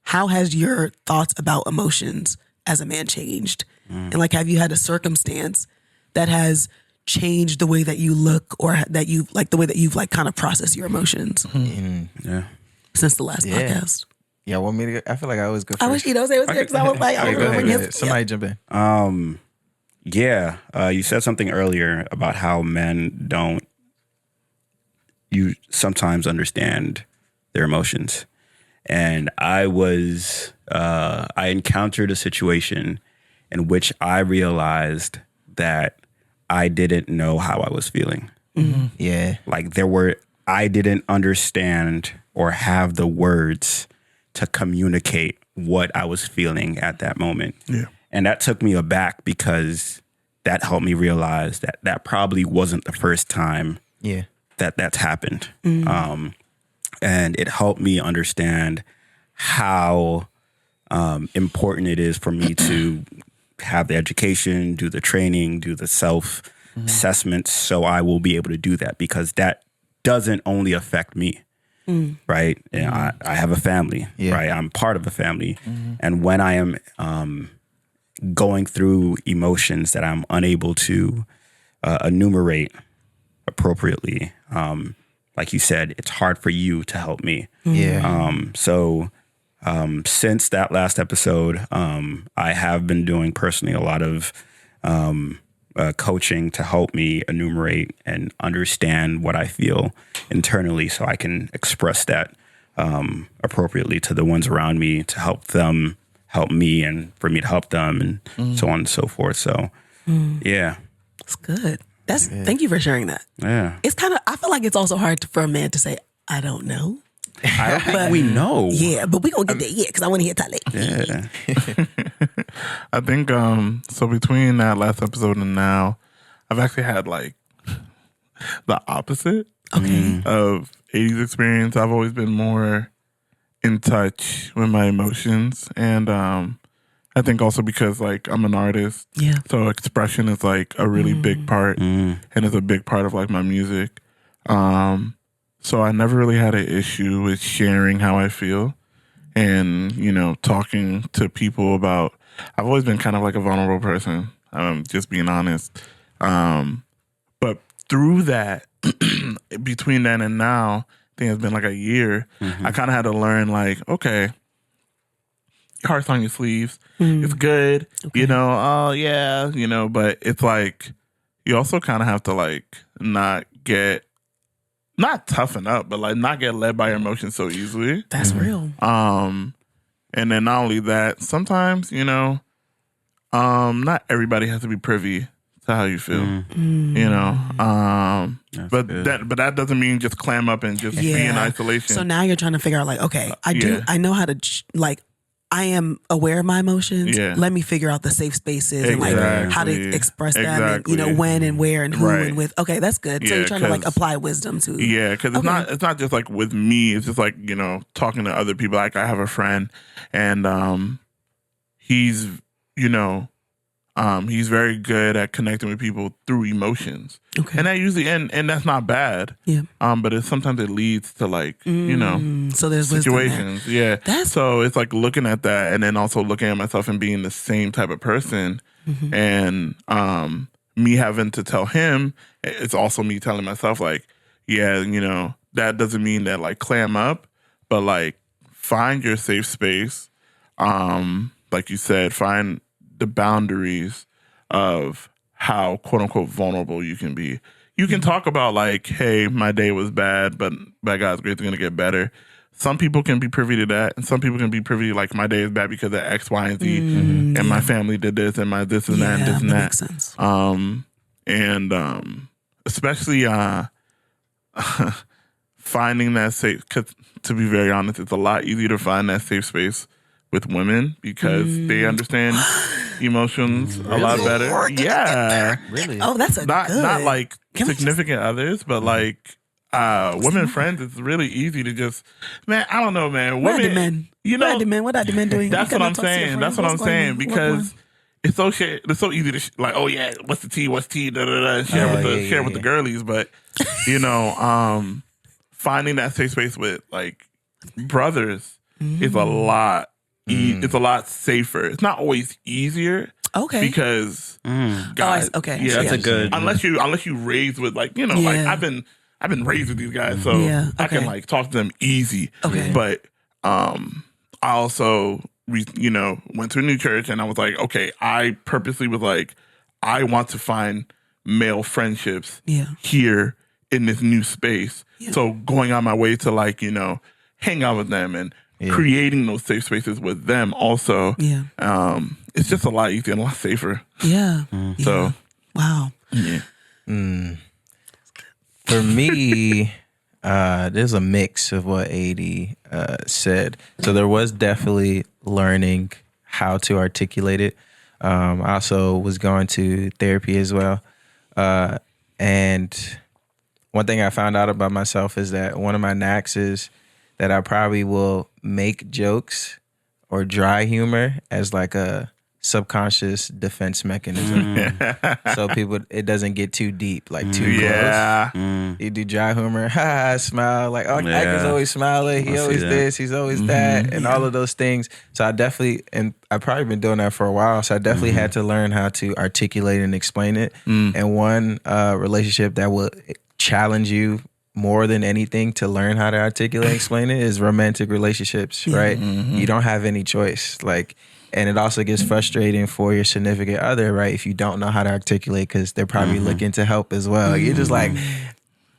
how has your thoughts about emotions as a man changed? And like, have you had a circumstance that has changed the way that you look or that you like the way that you've like kind of processed your emotions since the last podcast? Yeah, want me to? I feel like I always go first. I wish you know say it was good because I was like, I Okay, was go remembering ahead. his- Somebody jump in. You said something earlier about how men don't you sometimes understand their emotions. And I encountered a situation in which I realized that I didn't know how I was feeling. Yeah. Like I didn't understand or have the words to communicate what I was feeling at that moment. Yeah. And that took me aback because that helped me realize that probably wasn't the first time that's happened. And it helped me understand how important it is for me to have the education, do the training, do the self-assessments, so I will be able to do that, because that doesn't only affect me, right? And I have a family, right? I'm part of a family. And when I am going through emotions that I'm unable to enumerate appropriately, like you said, it's hard for you to help me. Since that last episode, I have been doing personally a lot of coaching to help me enumerate and understand what I feel internally so I can express that appropriately to the ones around me, to help them help me and for me to help them, and so on and so forth. So, yeah. It's good. Thank you for sharing that. Yeah. It's kind of, I feel like it's also hard for a man to say, I don't know. I don't think we know. Yeah, but we gonna get there, because I want to hear Tale. Yeah. I think so between that last episode and now, I've actually had like the opposite of 80s experience. I've always been more in touch with my emotions, and I think also because like I'm an artist, so expression is like a really big part, and it's a big part of like my music. So I never really had an issue with sharing how I feel, and talking to people about. I've always been kind of like a vulnerable person, just being honest. But through that, between then and now, I think it's been like a year. I kind of had to learn like, okay, your heart's on your sleeves. It's good, but it's like you also kind of have to like not toughen up, but like not get led by your emotions so easily. That's real. And then not only that, sometimes, not everybody has to be privy to how you feel. But that doesn't mean just clam up and just be in isolation. So now you're trying to figure out like, okay, I know how to like I am aware of my emotions. Yeah. Let me figure out the safe spaces and like how to Exactly. express them, and Exactly. when and where and who Right. and with. Okay, that's good. So Yeah, you're trying to like 'cause- apply wisdom to. Yeah, because it's not just like with me. It's just like talking to other people. Like I have a friend, and he's he's very good at connecting with people through emotions. Okay. And that usually and that's not bad. Yeah. But sometimes it leads to like So there's wisdom there. situations. Yeah. That's- so it's like looking at that and then also looking at myself and being the same type of person, and me having to tell him, it's also me telling myself like, yeah, that doesn't mean that like clam up, but like find your safe space. Like you said, find the boundaries of how quote unquote vulnerable you can be. You can talk about like, hey, my day was bad, but by God's grace, it's gonna get better. Some people can be privy to that, and some people can be privy to like my day is bad because of X, Y, and Z, and my family did this, and my this and that, and this and that. Makes sense. Especially finding that safe. Because to be very honest, it's a lot easier to find that safe space with women because they understand emotions a lot better. Yeah, Really? Oh, that's a not good. not like Can we significant others, but like women friends. It's really easy to just I don't know, man. Where are the Women, men? you Where know, are the men? What are the men doing? that's You what I'm cannot talk to your saying. friends. That's what I'm What's going saying on? because it's so it's so easy to like, oh yeah, what's the tea? What's tea? Da da da. Share with the girlies, but finding that safe space with like brothers is a lot. It's a lot safer. It's not always easier. Okay. Because guys, okay. yeah, That's a good. unless you raised with like like Yeah. I've been raised with these guys, so Yeah, I can okay. like talk to them easy. Okay. But I also went to a new church and I was like, okay, I purposely was like, I want to find male friendships here in this new space. Yeah. So going on my way to like hang out with them and creating those safe spaces with them also. Yeah. It's just a lot easier and a lot safer. Yeah. So Wow. yeah. For me, there's a mix of what AD said. So there was definitely learning how to articulate it. I also was going to therapy as well. And one thing I found out about myself is that one of my knacks is that I probably will make jokes or dry humor as like a subconscious defense mechanism. So it doesn't get too deep, like too Yeah. close. You do dry humor, smile, like, oh, Yeah. Ike is always smiling, he I see always that. this, he's always that, and all of those things. So I definitely, and I've probably been doing that for a while, so I definitely had to learn how to articulate and explain it. And one relationship that will challenge you more than anything to learn how to articulate and explain it is romantic relationships, right? You don't have any choice. Like, and it also gets frustrating for your significant other, right? If you don't know how to articulate, because they're probably looking to help as well. You're just like,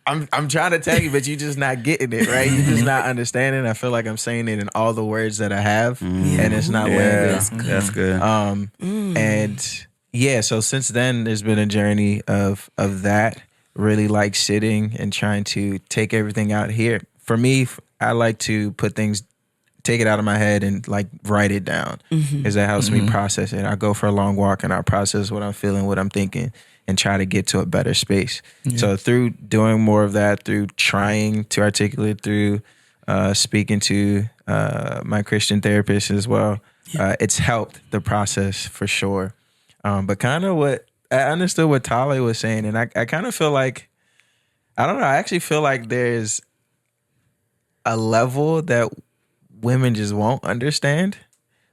I'm trying to tell you, but you're just not getting it, right? You're just not understanding. I feel like I'm saying it in all the words that I have, and it's not landing. That's good. And yeah, so since then, there's been a journey of that, really like sitting and trying to take everything out here. For me, I like to take it out of my head and like write it down, because that helps me process it. I go for a long walk and I process what I'm feeling, what I'm thinking, and try to get to a better space. So through doing more of that, through trying to articulate, through speaking to my Christian therapist as well, it's helped the process for sure. But kind of what I understood what Tale was saying, and I kind of feel like, I don't know, I actually feel like there's a level that women just won't understand.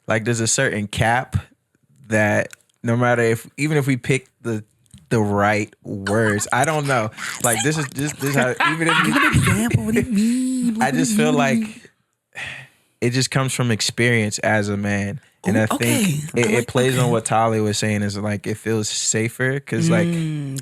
Like there's a certain cap that no matter even if we pick the right words, I don't know. Like this is how, even if Give an example. What do you mean? I just feel like it just comes from experience as a man. And I think it plays on what Tali was saying, is like it feels safer because like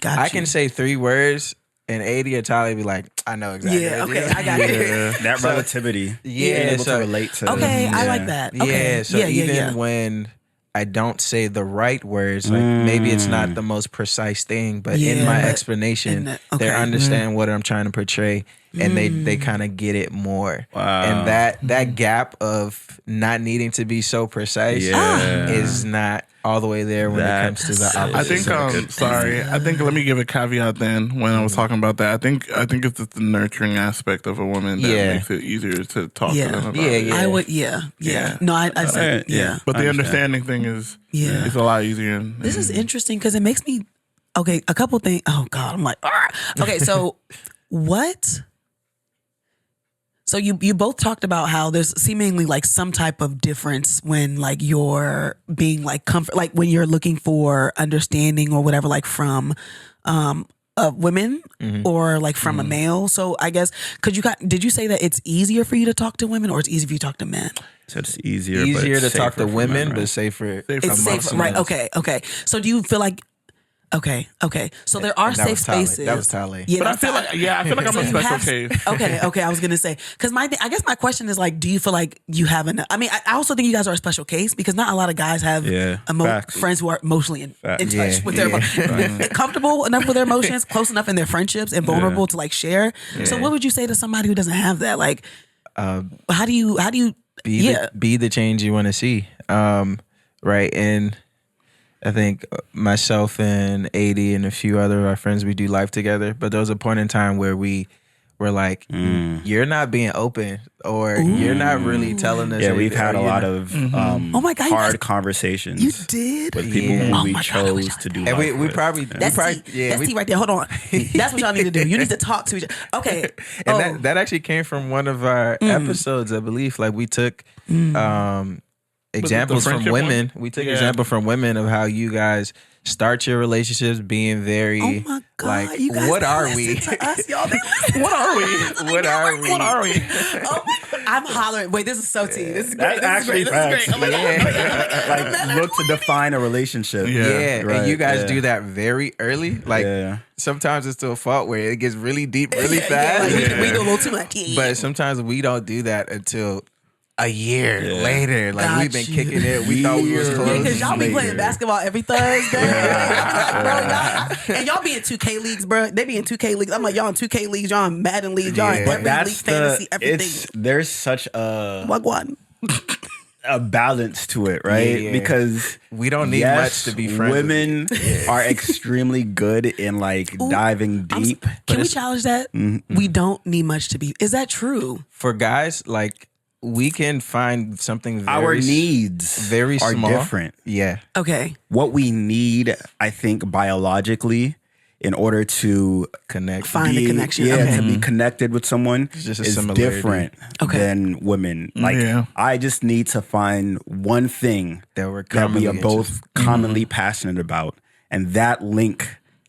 I can say 3 words and 80 or Tali be like, I know exactly. Yeah, okay, I got it. That relativity. Yeah, being able so- to relate to. Okay, I like that. Okay. Yeah, so even when I don't say the right words, like maybe it's not the most precise thing, but in my explanation, In they understand what I'm trying to portray. and they kind of get it more. Wow. And that gap of not needing to be so precise is not all the way there when it comes to the opposite. I think let me give a caveat then when I was talking about that. I think it's just the nurturing aspect of a woman that makes it easier to talk to them about it. I would, No, I said, But the understanding thing is it's a lot easier. This is interesting because it makes me, okay, a couple things. Oh God, I'm like, ah. Okay, so what? So you both talked about how there's seemingly like some type of difference when like you're being like comfort, like when you're looking for understanding or whatever, like from women or like from a male. So I guess did you say that it's easier for you to talk to women or it's easier for you to talk to men? So it's easier to talk to women, men, right? but safer. It's safer, right? Okay. So do you feel like? Okay. So there are safe spaces. That was Tale. Yeah, But I feel like I'm a special case. Okay. I was gonna say because I guess my question is like, do you feel like you have enough? I mean, I also think you guys are a special case because not a lot of guys have friends who are emotionally in touch with their comfortable enough with their emotions, close enough in their friendships, and vulnerable to like share. So, what would you say to somebody who doesn't have that? Like, how do you be the change you want to see? Right. And I think myself and 80 and a few other of our friends, we do life together. But there was a point in time where we were like, you're not being open or you're not really telling us. Yeah, we've had a lot of oh my God, hard conversations. You did? With people who we chose to do life and we with. probably that's T right there. Hold on. That's what y'all need to do. You need to talk to each other. Okay. And that actually came from one of our episodes, I believe. Like we took examples from women. We took example from women of how you guys start your relationships being very oh my God, like, you guys what are we? To us, y'all. What are we? What are we? What are we? Oh, I'm hollering. Wait, this is so tea. This is great. That's This is great. Oh my God. Like look to define a relationship. Yeah, Right, and you guys do that very early. Like sometimes it's to a fault where it gets really deep really fast. Like, we do a little too much. But sometimes we don't do that until a year later. Like we've been kicking it. We thought we was close. Because y'all be playing basketball every Thursday. And y'all be in 2K leagues, bro. They be in 2K leagues. I'm like, y'all in 2K leagues, y'all in Madden leagues, y'all in every league, fantasy, everything. There's such a balance to it, right? Yeah. Because we don't need much to be friends. Women are extremely good in like diving deep. Can we challenge that? We don't need much to be. Is that true? For guys, like we can find something very our needs very are small. different. Okay. What we need, I think, biologically, in order to find a connection, to be connected with someone just is different than women. Like I just need to find one thing that we are both commonly passionate about, and that link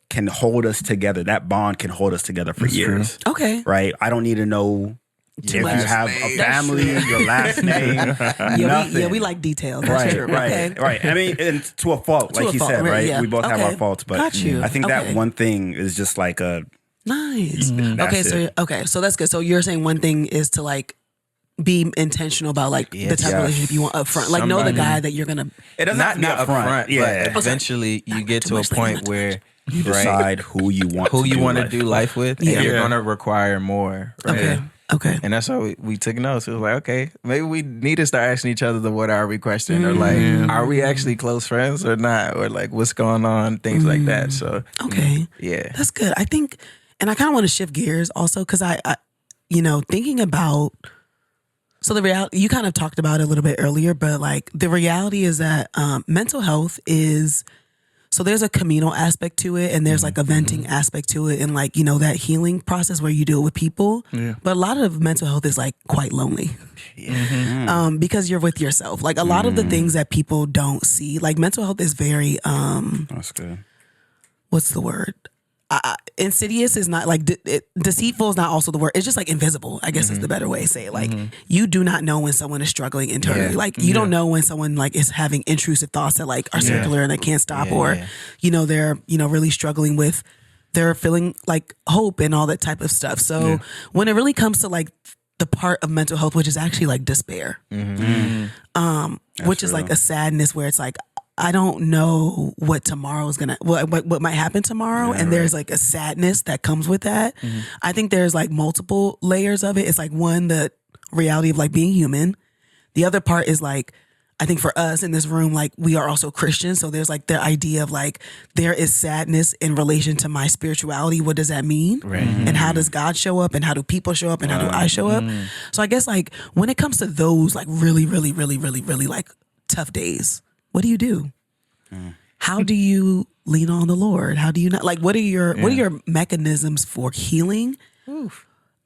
can hold us together. That bond can hold us together for years. True. Okay. Right? I don't need to know if you have a family, your last name, nothing. We like details. That's true. Right. I mean, and to a fault, like he said, right? Yeah. We both have our faults, but I think that one thing is just like a nice. So that's good. So you're saying one thing is to like be intentional about like the type of relationship you want up front. Like know the guy that you're gonna. It doesn't have to be up front. But eventually you get to a point where you decide who you want to do life with, and you're gonna require more. Right? Okay. And that's why we took notes. It was like, okay, maybe we need to start asking each other the what are we question, or like, are we actually close friends or not? Or like, what's going on? Things like that. So, that's good. I think, and I kind of want to shift gears also because I, thinking about, so the reality, you kind of talked about it a little bit earlier, but like the reality is that mental health is, so there's a communal aspect to it and there's like a venting aspect to it and like, that healing process where you deal with people. Yeah. But a lot of mental health is like quite lonely because you're with yourself. Like a lot of the things that people don't see, like mental health is very, that's good. What's the word? Insidious is not like deceitful is not also the word. It's just like invisible, I guess is the better way to say it. Like you do not know when someone is struggling internally. Like you don't know when someone like is having intrusive thoughts that like are circular and they can't stop or they're really struggling with, they're feeling like hope and all that type of stuff. So when it really comes to like the part of mental health, which is actually like despair, which is like a sadness where it's like I don't know what tomorrow is gonna, what might happen tomorrow, and there's like a sadness that comes with that. I think there's like multiple layers of it. It's like one, the reality of like being human. The other part is like, I think for us in this room, like we are also Christians. So there's like the idea of like, there is sadness in relation to my spirituality. What does that mean? Right. And how does God show up, and how do people show up, and how do I show up? So I guess like when it comes to those like really, really, really, really, really like tough days, what do you do? How do you lean on the Lord? How do you not like, what are your mechanisms for healing?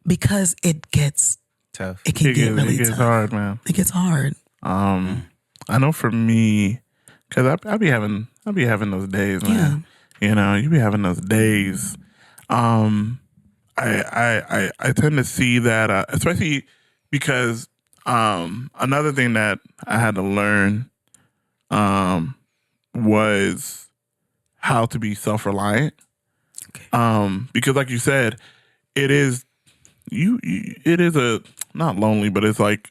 Because it gets Tough. It can get really it gets tough. hard, man. It gets hard. I know for me, because I be having those days, man. You know, you be having those days. I tend to see that, especially because another thing that I had to learn was how to be self-reliant. Because, like you said, it is a not lonely, but it's like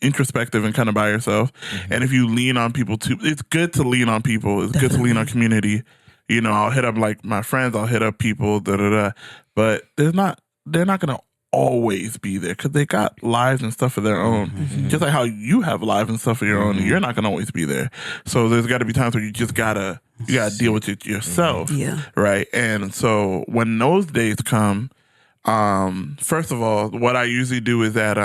introspective and kind of by yourself. And if you lean on people too, it's good to lean on people. It's good to lean on community. You know, I'll hit up like my friends. I'll hit up people. But they're not gonna always be there because they got lives and stuff of their own. Just like how you have lives and stuff of your own, you're not gonna always be there. So there's got to be times where you gotta deal with it yourself, right? And so when those days come, first of all, what I usually do is that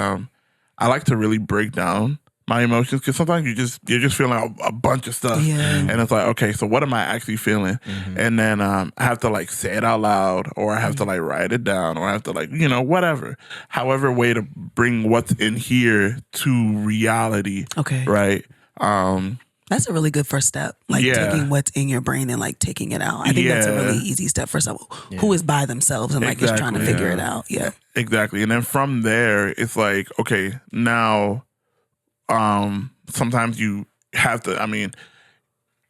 I like to really break down my emotions, because sometimes you're just feeling a bunch of stuff, and it's like, okay, so what am I actually feeling? And then I have to like say it out loud, or I have to like write it down, or I have to like, you know, whatever, however way to bring what's in here to reality. Okay, right. That's a really good first step. Like taking what's in your brain and like taking it out. I think that's a really easy step for someone who is by themselves and like is trying to figure it out. Yeah. Exactly. And then from there, it's like, okay, now sometimes you have to, I mean,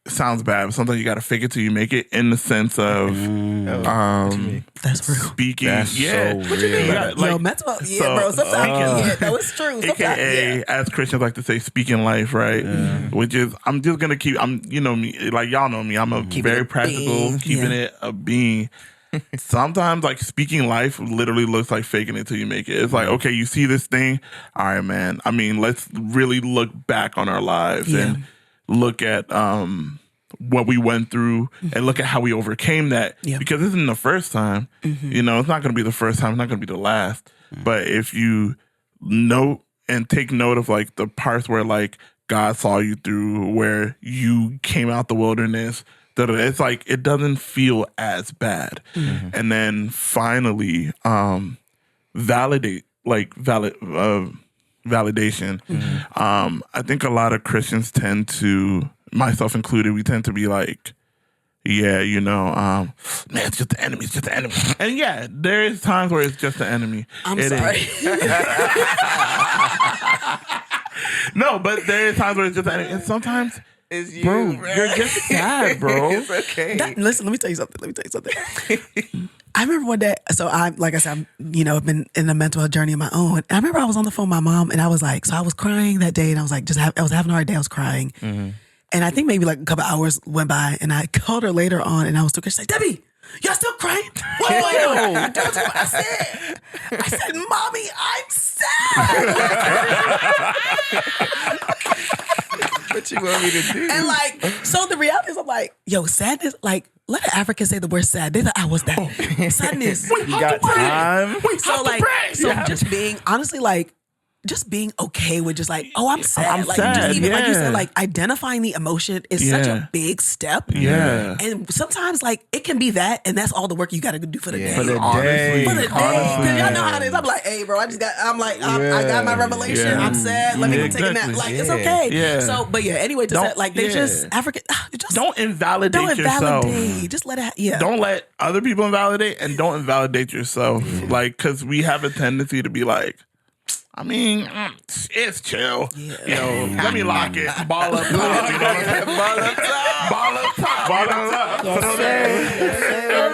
it sounds bad, but sometimes you got to fake it till you make it, in the sense of that's real. Speaking. That's so What you mean? Yeah, like, Yo, mental, bro. Sometimes, no, it's true. AKA, as Christians like to say, speaking life, right? Which is, I'm just gonna keep. You know me, like y'all know me. I'm a very practical, keeping it a being. Sometimes, like, speaking life literally looks like faking it till you make it. It's like, okay, you see this thing, all right, man. I mean, let's really look back on our lives and look at what we went through and look at how we overcame that. Because this isn't the first time. You know, it's not going to be the first time. It's not going to be the last. But if you note and take note of like the parts where like God saw you through, where you came out the wilderness, it's like it doesn't feel as bad. And then finally, validation. I think a lot of Christians tend to, myself included, we tend to be like, yeah, you know, man, it's just the enemy. It's just the enemy. And yeah, there is times where it's just the enemy. I'm sorry. No, but there is times where it's just the enemy. And sometimes, It's you, bro, right? you're just sad, bro. It's okay. Listen, let me tell you something. I remember one day, so like I said, I've been in a mental health journey of my own. And I remember I was on the phone with my mom, and I was like, so I was crying that day, and I was like, I was having a hard day. I was crying. And I think maybe like a couple hours went by, and I called her later on, and I was she's like, Debbie, y'all still crying? What? I said, Mommy, I'm sad. What you want me to do? And like, so the reality is, I'm like, yo, sadness, like, let an African say the word sad. They thought I was that. Sadness. You got time? So like, just being, honestly, like, just being okay with just like, oh, I'm sad. I'm like, sad, just even like you yeah. said, like identifying the emotion is such Yeah. a big step. Yeah. And sometimes like it can be that, and that's all the work you got to do for the day. For the Honestly. day. For the day. 'Cause y'all know how it is. I'm like, hey, bro, I got my revelation. Yeah. I'm sad. Let me go take a nap. Exactly. Like, it's Yeah. okay. Yeah. So, but yeah, anyway, to Don't- say, like, they yeah. just, African, just Don't invalidate don't yourself. invalidate. Just let it, Don't let other people invalidate, and don't invalidate yourself. Like, because we have a tendency to be like, I mean, it's chill. You know, let me lock it. Ball up top. You know what I'm saying? Ball up top. Ball up top. Ball up top. Yes, sir.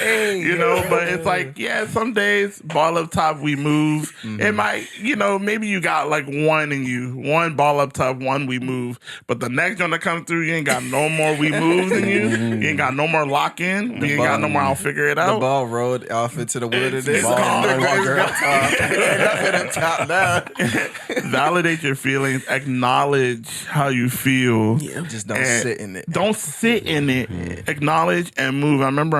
You know, but it's like, yeah, some days, ball up top, we move. It might, you know, maybe you got like one in you. One ball up top, one we move. But the next one that comes through, you ain't got no more we moves in you. You ain't got no more lock in. You ain't got no more I'll figure it out. The ball rolled off into the wilderness. It's gone. No longer up top. Nothing up top now. Validate your feelings. Acknowledge how you feel. Yeah. Just don't sit in it. Don't sit in it. Acknowledge and move. I remember.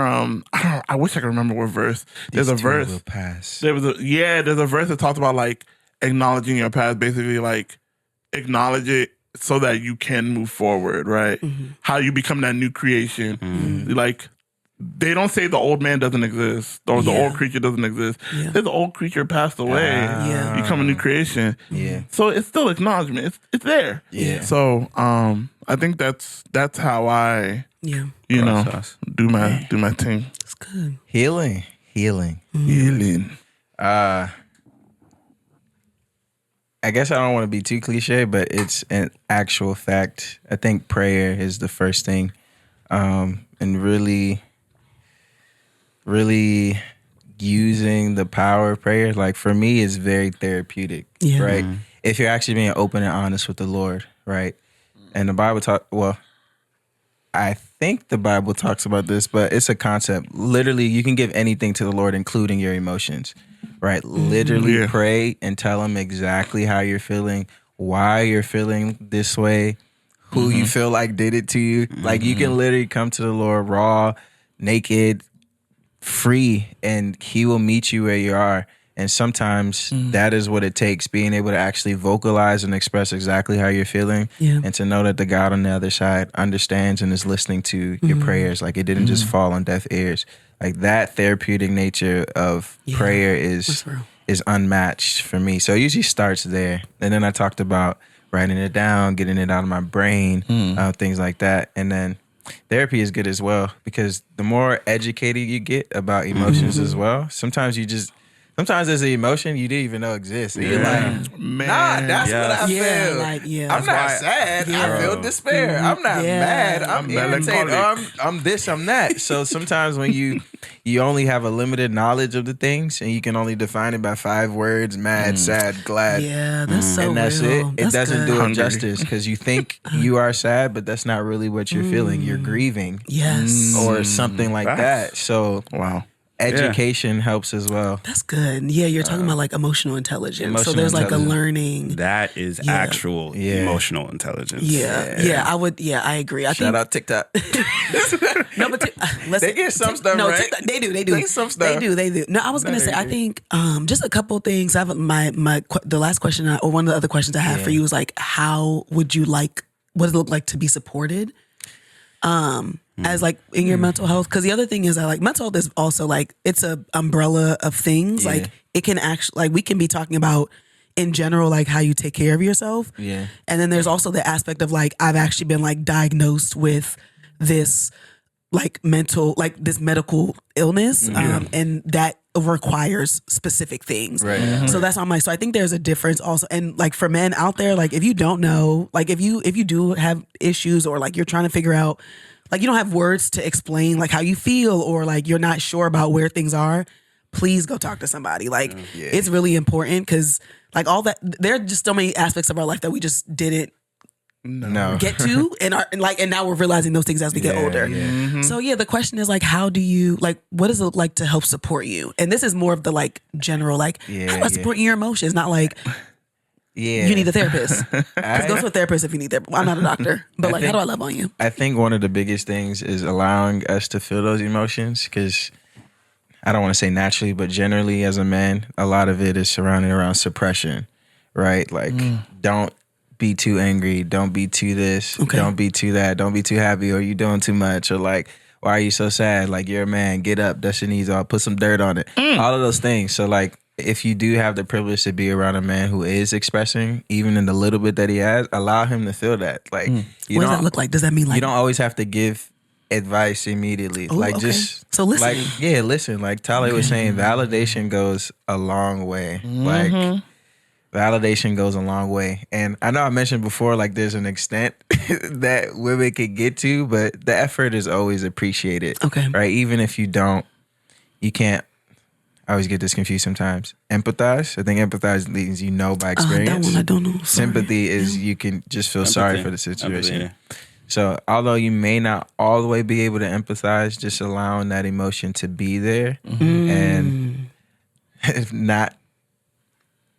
I wish I could remember what verse. There's a verse. Will pass. There's a verse that talks about like acknowledging your past. Basically, like acknowledge it so that you can move forward. Right? How you become that new creation. Like. They don't say the old man doesn't exist or the old creature doesn't exist. Yeah. The old creature passed away. Yeah. You become a new creation. Yeah. So it's still acknowledgement. It's there. Yeah. So I think that's how I Yeah. you know Process. do my thing. It's good. Healing. Healing. I guess I don't want to be too cliche, but it's an actual fact. I think prayer is the first thing, and really using the power of prayer. Like for me, it's very therapeutic, right? If you're actually being open and honest with the Lord, right? And the Bible I think the Bible talks about this, but it's a concept. Literally, you can give anything to the Lord, including your emotions, right? Literally pray and tell him exactly how you're feeling, why you're feeling this way, who you feel like did it to you. Like you can literally come to the Lord raw, naked, free, and he will meet you where you are. And sometimes that is what it takes, being able to actually vocalize and express exactly how you're feeling, and to know that the God on the other side understands and is listening to your prayers. Like it didn't just fall on deaf ears. Like that therapeutic nature of prayer is unmatched for me. So it usually starts there. And then I talked about writing it down, getting it out of my brain, things like that. And then therapy is good as well, because the more educated you get about emotions as well, sometimes there's an emotion you didn't even know exists. And you're like, Man. nah, that's what I feel. I'm not sad. I feel despair. I'm not mad. I'm irritated. melancholic. I'm this, I'm that. So sometimes when you only have a limited knowledge of the things and you can only define it by 5 words, mad, sad, glad. Yeah, that's so And that's real. it. It doesn't do it Hungry. justice, because you think you are sad, but that's not really what you're feeling. You're grieving. Yes. Or something like that. So Wow. education helps as well. That's good. Yeah, you're talking about like emotional intelligence. So Emotional there's like a intelligence. learning. That is actual emotional intelligence. I agree. I Shout think out TikTok. no, but They get some stuff no, right. TikTok, they do. They get some stuff. They do. No, I was gonna say. I think just a couple things. I have the last question or one of the other questions I have for you is like, how would you like? What does it look like to be supported? As like in your mental health, because the other thing is that like mental health is also like it's a umbrella of things. Like it can actually, like we can be talking about in general like how you take care of yourself. And then there's also the aspect of like I've actually been like diagnosed with this like this medical illness, and that requires specific things. So that's on so I think there's a difference also. And like for men out there, like if you don't know, like if you do have issues or like you're trying to figure out, like you don't have words to explain like how you feel or like you're not sure about where things are, please go talk to somebody. Like it's really important, because like all that, there are just so many aspects of our life that we just didn't get to and now we're realizing those things as we get older. So the question is like, how do you like, what does it look like to help support you? And this is more of the like general like how do I support your emotions, not like you need a therapist. Just go to a therapist if you need therapy. I'm not a doctor, but like how do I love on you? I think one of the biggest things is allowing us to feel those emotions, because I don't want to say naturally, but generally as a man, a lot of it is surrounded around suppression, right? Like don't be too angry, don't be too this, don't be too that, don't be too happy, or you doing too much, or like, why are you so sad? Like, you're a man, get up, dust your knees off, put some dirt on it. All of those things. So like, if you do have the privilege to be around a man who is expressing, even in the little bit that he has, allow him to feel that. Like, What does that look like? Does that mean like you don't always have to give advice immediately? Just so listen. Like listen. Like Tyler was saying, validation goes a long way. Like validation goes a long way. And I know I mentioned before, like there's an extent that women can get to, but the effort is always appreciated. Right? Even if you don't you can't. I always get this confused sometimes. Empathize. I think empathize means by experience. That one I don't know. Sorry. Sympathy is you can just feel sorry for the situation. Empathy. So although you may not all the way be able to empathize, just allowing that emotion to be there and not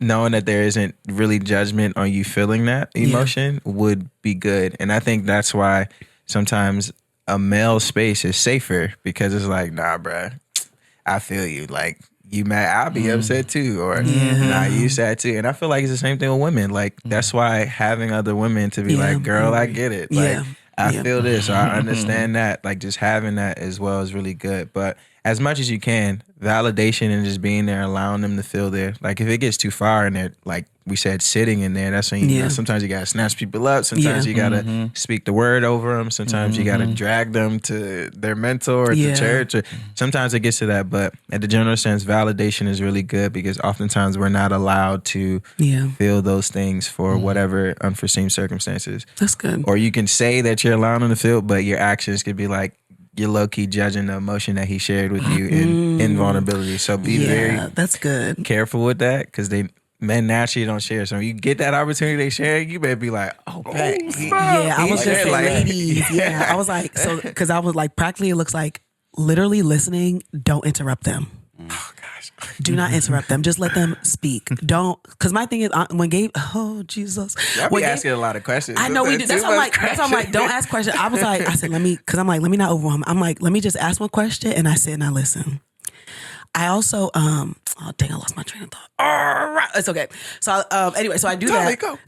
knowing that there isn't really judgment on you feeling that emotion would be good. And I think that's why sometimes a male space is safer because it's like, nah, bruh, I feel you. Like, you mad, I'll be upset too. Or, nah, you sad too. And I feel like it's the same thing with women. Like, that's why having other women to be like, girl, I get it. Like, I feel this, or I understand that. Like, just having that as well is really good. But as much as you can, validation and just being there, allowing them to feel there. Like, if it gets too far and they're, like we said, sitting in there, that's when you sometimes you got to snatch people up. Sometimes you got to speak the word over them. Sometimes you got to drag them to their mentor or to church. Or sometimes it gets to that. But at the general sense, validation is really good because oftentimes we're not allowed to feel those things for whatever unforeseen circumstances. That's good. Or you can say that you're allowing them to feel, but your actions could be like, you're low-key judging the emotion that he shared with you in vulnerability. So be very that's good. careful with that because men naturally don't share. So when you get that opportunity they share, you better be like, I was gonna say ladies. Yeah, I was like, so because I was like, practically it looks like literally listening, don't interrupt them. Oh gosh. Do not interrupt them. Just let them speak. Don't, because my thing is when Gabe, oh Jesus, Y'all be asking a lot of questions. I know we do. That's why I'm like, don't ask questions. I said, let me not overwhelm. I'm like, let me just ask one question, and I sit and I listen. I also, oh dang, I lost my train of thought. It's okay. So anyway, so I do that. Go.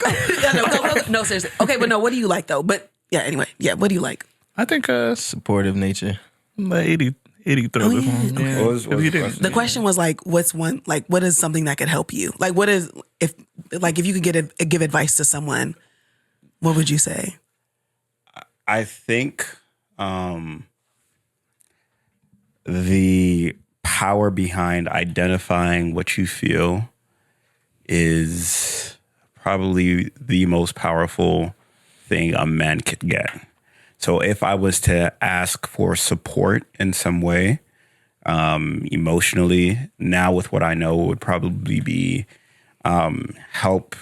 No, seriously. Okay, but no, what do you like though? But yeah, anyway, what do you like? I think supportive nature. 80 throw this one. Okay. Yeah. What was the question? The question was like, what is something that could help you? Like, what is if you could give advice to someone, what would you say? I think the power behind identifying what you feel is probably the most powerful thing a man could get. So if I was to ask for support in some way, emotionally, now with what I know would probably be help.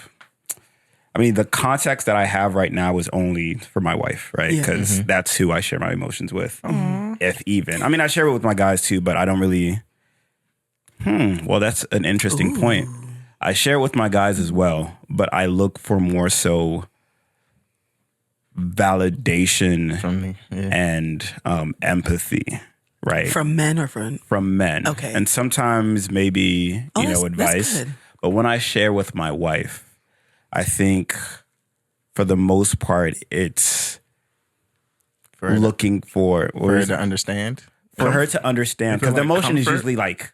I mean, the context that I have right now is only for my wife, right? Because that's who I share my emotions with, if even. I mean, I share it with my guys too, but I don't really. Well, that's an interesting point. I share it with my guys as well, but I look for more so validation From me, and empathy, right? From men or from men. Okay. And sometimes maybe, that's advice. good. But when I share with my wife, I think for the most part, it's looking for her to understand. For her to understand. Because the emotion is usually like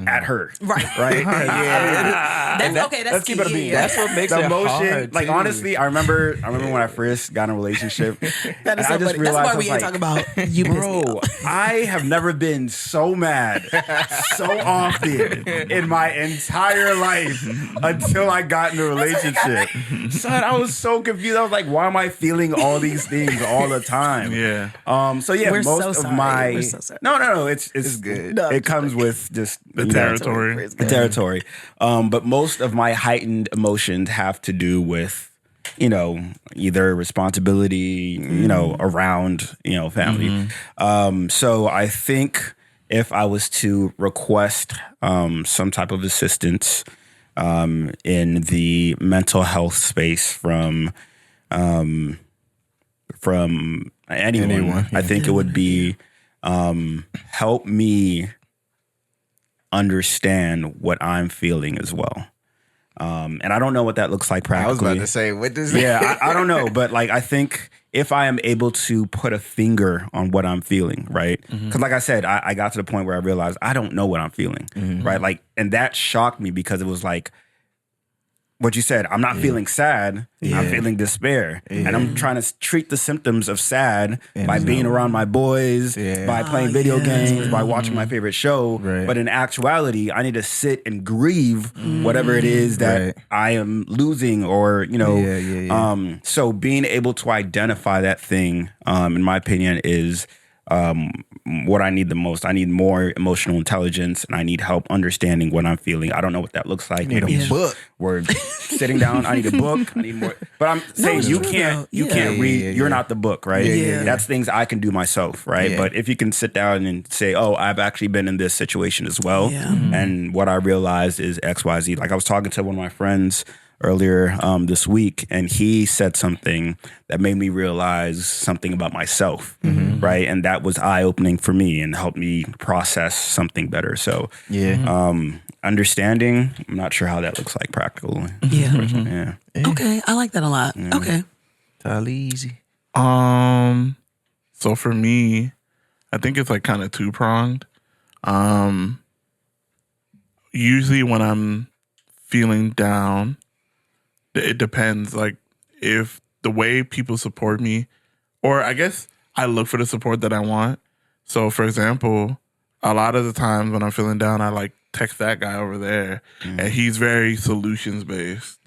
at her. Right. Right? That's okay. That's Let's keep it a key. beat. That's what makes the it emotion. hard, Like too. honestly, I remember when I first got in a relationship. That is and I just that's realized why I we was ain't like, talking about you, bro, I have never been so mad so often in my entire life until I got in a relationship. Son, I was so confused. I was like, why am I feeling all these things all the time? Yeah. So yeah, We're most so of sorry. my We're so sorry. no, it's good. No, it comes with just The territory. the territory. But most of my heightened emotions have to do with, either responsibility, around, family. So I think if I was to request some type of assistance in the mental health space from anyone, I think it would be help me understand what I'm feeling as well. And I don't know what that looks like practically. I was about to say, what does Yeah, I don't know. But like, I think if I am able to put a finger on what I'm feeling, right? Because like I said, I got to the point where I realized I don't know what I'm feeling, right? Like, and that shocked me because it was like, what you said, I'm not feeling sad, I'm feeling despair. And I'm trying to treat the symptoms of sad by being around my boys, by playing video games, by watching my favorite show. Right. But in actuality, I need to sit and grieve whatever it is that I am losing or, So being able to identify that thing, in my opinion, is what I need the most. I need more emotional intelligence, and I need help understanding what I'm feeling. I don't know what that looks like. Need a book. We're sitting down. I need a book. I need more. But I'm saying it's you true, can't though. read. Yeah. You're not the book, right? Yeah. That's things I can do myself, right? Yeah. But if you can sit down and say, oh, I've actually been in this situation as well, Yeah. and what I realized is X, Y, Z. Like I was talking to one of my friends earlier this week, and he said something that made me realize something about myself, right? And that was eye-opening for me and helped me process something better. So understanding, I'm not sure how that looks like practically. Yeah. Yeah. Okay, I like that a lot. Okay. It's all easy. So for me, I think it's like kind of two-pronged. Usually when I'm feeling down, it depends. Like if the way people support me, or I guess I look for the support that I want. So for example, a lot of the times when I'm feeling down, I like text that guy over there, and he's very solutions based.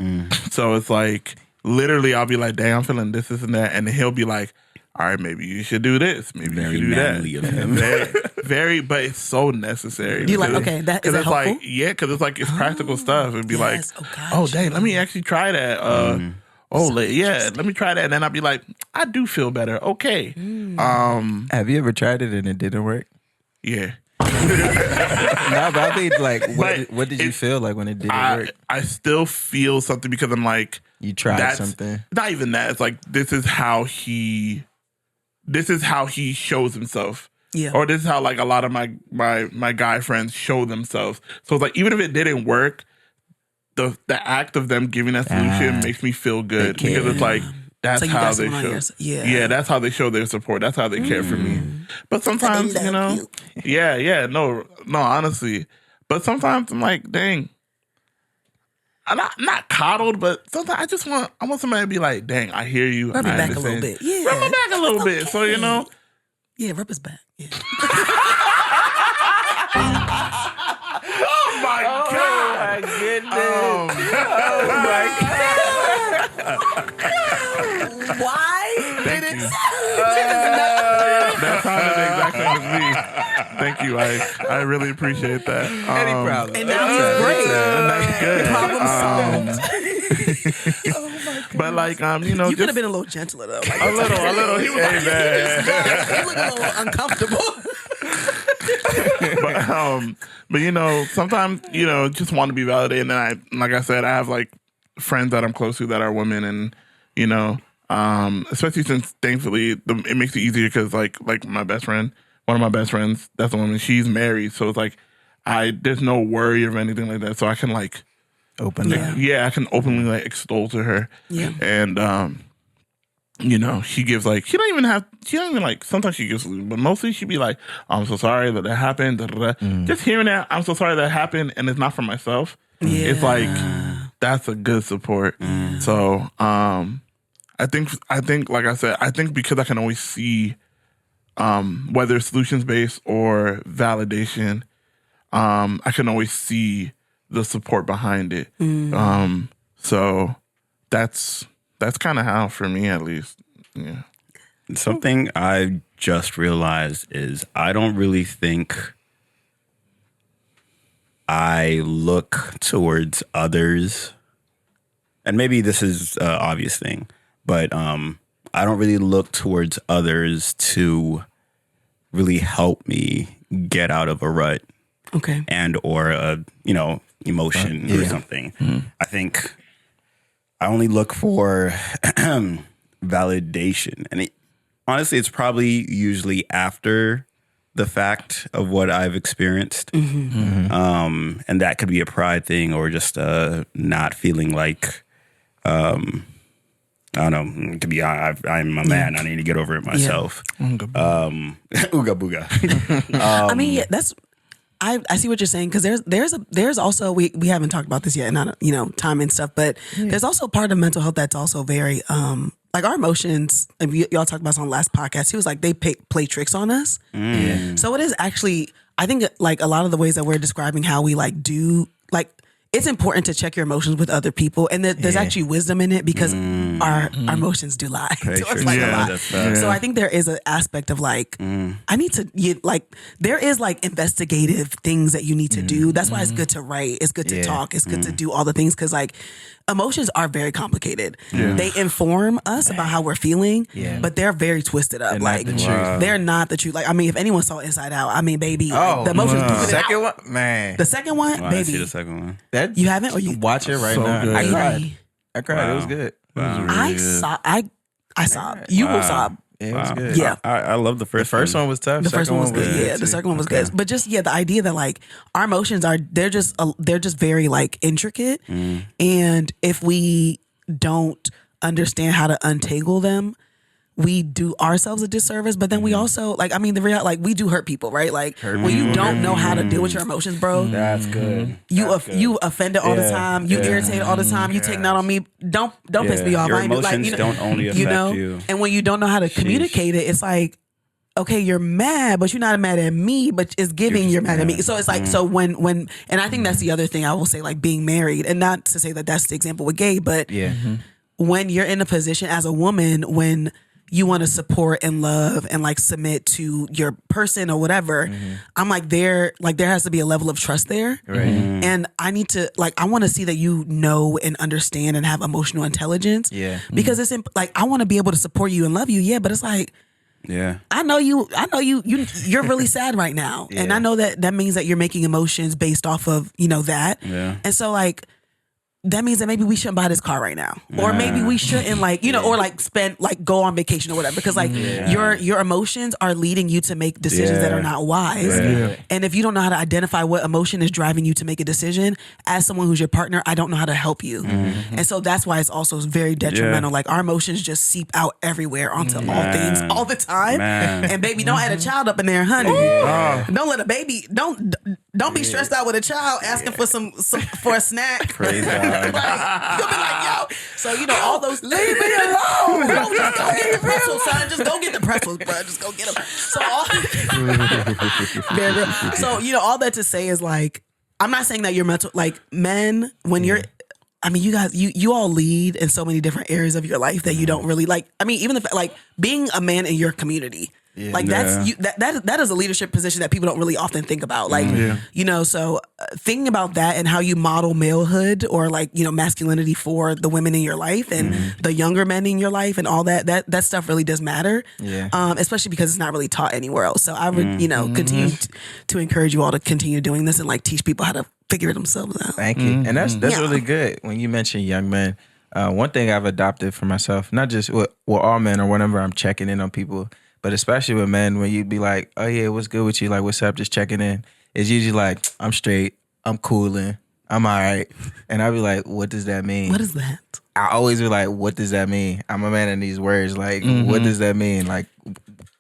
So it's like literally I'll be like, dang, I'm feeling this, and that, and he'll be like, all right, maybe you should do this. Maybe Very you should do manly that. of him. Very, but it's so necessary. You like, Because- okay, that- is 'cause that it's like, helpful? yeah, because it's like, it's practical stuff. It'd be Yes. like, Oh, oh, gosh. dang, let me actually try that. Let me try that. And then I'll be like, I do feel better. Okay. Have you ever tried it and it didn't work? Yeah. No, but I mean, like, But what did you feel like when it didn't work? I still feel something because I'm like, You tried that's something. Not even that. It's like this is how he shows himself. Yeah. Or this is how like a lot of my guy friends show themselves. So it's like even if it didn't work, the act of them giving that solution makes me feel good They care. because it's like that's So you how got they someone on show. your yeah. That's how they show their support. That's how they care for me. But sometimes, love you know, you. no, honestly. But sometimes I'm like, dang. I'm not coddled, but sometimes I want somebody to be like, dang, I hear you. Rub it I back a little understand. bit. Yeah. Rub it back a little bit. So, you know. Yeah, rub his back. Yeah. Oh my God. Why? Thank you. That sounded the exact same as me. Thank you. I really appreciate that. Any problem. And now he's great. That's good. Problem solved. Oh my God. But like, you know, You could just have been a little gentler though. Like, a little. He was like, you look a little uncomfortable. but you know, sometimes you know, just want to be validated. And like I said, I have like friends that I'm close to that are women, and you know, especially since thankfully it makes it easier because like my best friend, one of my best friends, that's a woman. She's married, so it's like there's no worry or anything like that. So I can like Open up. I can openly like extol to her. Yeah. And you know, she gives like she don't even like sometimes she gives, but mostly she'd be like, I'm so sorry that happened. Da, da, da. Just hearing that, I'm so sorry that happened, and it's not for myself. Yeah. It's like that's a good support. So I think like I said, I think because I can always see whether it's solutions based or validation, I can always see the support behind it. So that's kind of how, for me at least. Yeah. Something I just realized is I don't really think I look towards others, and maybe this is an obvious thing, but I don't really look towards others to really help me get out of a rut. Okay. And or a emotion or something. I think I only look for validation, and honestly, it's probably usually after the fact of what I've experienced, and that could be a pride thing or just not feeling like. I don't know. It could be I'm a man. I need to get over it myself. Ooga booga. I mean, yeah, that's. I see what you're saying, because there's also we haven't talked about this yet, and not time and stuff, but there's also part of mental health that's also very like our emotions. And y'all talked about this on the last podcast. He was like they play tricks on us. So it is actually, I think, like a lot of the ways that we're describing how we like do like. It's important to check your emotions with other people, and there's actually wisdom in it, because our emotions do lie to us like a lot. That's So I think there is an aspect of like I need to there is like investigative things that you need to do. That's why it's good to write. It's good to talk. It's good to do all the things because like emotions are very complicated. They inform us about how we're feeling, but they're very twisted up. They're not the truth. Like, I mean, if anyone saw Inside Out, I mean, baby, like, the emotions. The second one, man. The second one, I baby. see the second one. That You haven't, or you watch it right So now. good. I cried. Wow. It was good. Wow. I sobbed. You will sob. Yeah, it was good. Yeah. I love the The first first one was tough. The first one was good. good. Yeah, the second one was good. But just the idea that like our emotions they're just very like intricate, and if we don't understand how to untangle them, we do ourselves a disservice. But then we also like, I mean, we do hurt people, right? Like when you don't know how to deal with your emotions, bro. That's good. You offended all the time. You irritated all the time. You take that on me. Don't piss me off. Your I ain't do- emotions don't only affect you. And when you don't know how to communicate it, it's like, okay, you're mad, but you're not mad at me, but it's giving you're mad at me. So it's like, so when, and I think that's the other thing I will say, like being married, and not to say that that's the example with Gabe, but when you're in a position as a woman, when you want to support and love and like submit to your person or whatever, I'm like, there has to be a level of trust there. Right. And I need to I want to see that you know and understand and have emotional intelligence. Yeah. Because it's like, I want to be able to support you and love you. Yeah. But it's like, Yeah. I know you're really sad right now. And I know that means that you're making emotions based off of, that. Yeah. And so like, that means that maybe we shouldn't buy this car right now, or maybe we shouldn't or like spend go on vacation or whatever, because like your emotions are leading you to make decisions that are not wise. And if you don't know how to identify what emotion is driving you to make a decision, as someone who's your partner, I don't know how to help you. And so that's why it's also very detrimental. Like our emotions just seep out everywhere onto all things all the time. And baby, don't add a child up in there, honey. Don't let a baby don't be stressed out with a child asking for some for a snack. Praise God. You'll be like, yo. So all those. Leave me alone. Bro, just go get the pretzels, son. Just go get the pretzels, bro. Just go get them. So very real. So all that to say is like, I'm not saying that you're mental. Like men, when you're. I mean, you guys, you all lead in so many different areas of your life that you don't really like. I mean, even being a man in your community, that is a leadership position that people don't really often think about. Like, so thinking about that and how you model malehood or masculinity for the women in your life and the younger men in your life and all that stuff really does matter. Yeah. Especially because it's not really taught anywhere else. So I would, continue to encourage you all to continue doing this and teach people how to figure it themselves out. Thank you. And that's really good. When you mention young men, one thing I've adopted for myself, not just with all men or whenever I'm checking in on people, but especially with men, when you be like, oh yeah, what's good with you? Like, what's up? Just checking in. It's usually like, I'm straight, I'm cooling, I'm all right. And I be like, what does that mean? What is that? I always be like, what does that mean? I'm a man in these words. Like, what does that mean? Like,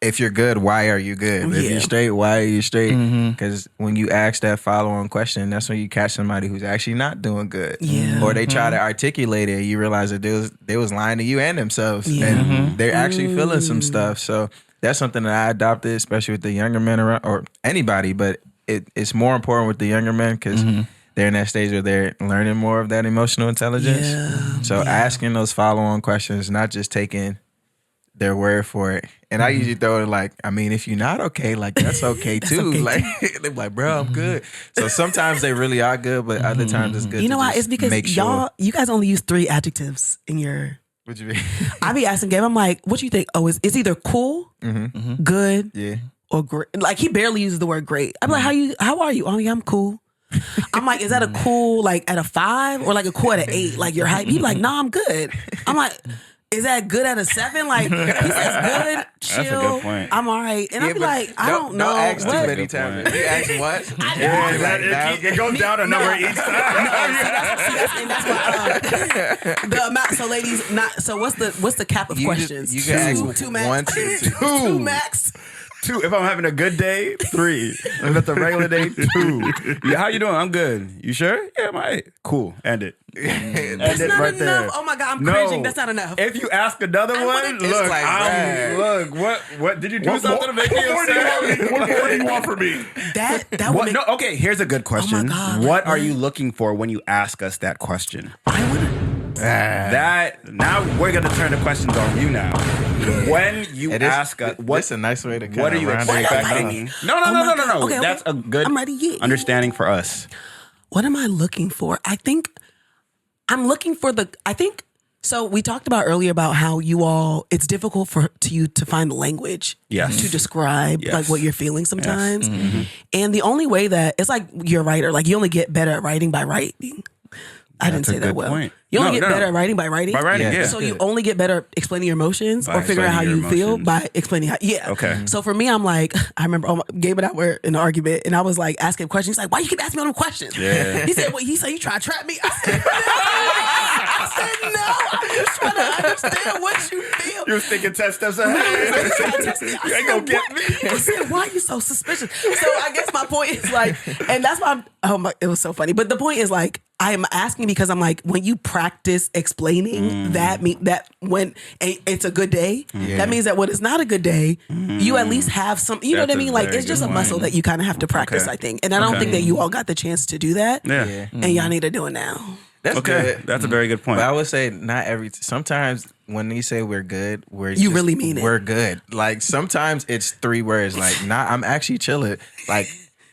if you're good, why are you good? If you're straight, why are you straight? Because when you ask that follow-on question, that's when you catch somebody who's actually not doing good. Yeah. Or they try to articulate it, and you realize that they was lying to you and themselves. And they're actually feeling some stuff. So that's something that I adopted, especially with the younger men around, or anybody, but it's more important with the younger men because they're in that stage where they're learning more of that emotional intelligence. Yeah. So asking those follow-on questions, not just taking their word for it. And I usually throw it like, I mean, if you're not okay, like that's okay too. Okay like they're like, bro, I'm good. So sometimes they really are good, but other times it's good. You know why? It's because you guys only use 3 adjectives in your. What you mean? I be asking Gabe, I'm like, what you think? Oh, it's either cool, good, or great. Like he barely uses the word great. I'm like, how are you? Oh yeah, I'm cool. I'm like, is that a cool like at a 5 or like a cool at an 8? Like you're hype. He like, nah, I'm good. I'm like, is that good at a 7? Like he says good, chill. That's a good point. I'm all right. And I'm like, I don't know. Don't ask too many times. You ask once. It goes down a number each time. And that's what the amount. So ladies, so what's the cap of questions? You can ask 2 max. 1, 2. 2 max. 2. If I'm having a good day, 3. If it's a regular day, 2. Yeah, how you doing? I'm good. You sure? Yeah, I'm all right. Cool. End it. That's not enough. There. Oh my God, I'm cringing. That's not enough. If you ask another one, what did you do something to make me upset? What more do you want from me? That would make... Okay, here's a good question. Oh my God, what are you looking for when you ask us that question? That now we're gonna turn the questions on you now. When you ask us, what's a nice way to what are you expecting? No. Okay, That's a good I'm ready. Yeah. understanding for us. What am I looking for? I think I'm looking for so we talked about earlier about how it's difficult for you to find the language to describe like what you're feeling sometimes. Yes. Mm-hmm. And the only way that it's like you're a writer, like you only get better at writing by writing. I didn't say that well. Point. You only get better at writing by writing? By writing, yeah. So you only get better at explaining your emotions or figuring out how you feel by explaining how, Okay. So for me, I'm like, I remember Gabe and I were in an argument and I was like asking questions. He's like, why you keep asking me all them questions? Yeah. He said, you try to trap me? I said, no, I'm just trying to understand what you feel. You was thinking 10 steps ahead. You ain't gonna get me. I said, why are you so suspicious? So I guess my point is like, and that's why it was so funny. But the point is like, I am asking because I'm like, when you practice explaining that when it's a good day, that means that when it's not a good day, you at least have some, you know what I mean? Like it's just a muscle that you kind of have to practice, I think. And I don't think that you all got the chance to do that. Yeah. And y'all need to do it now. That's good. That's a very good point. But I would say not sometimes when you say we're good, you really mean it. We're good. Like sometimes it's 3 words. Like, I'm actually chilling. Like,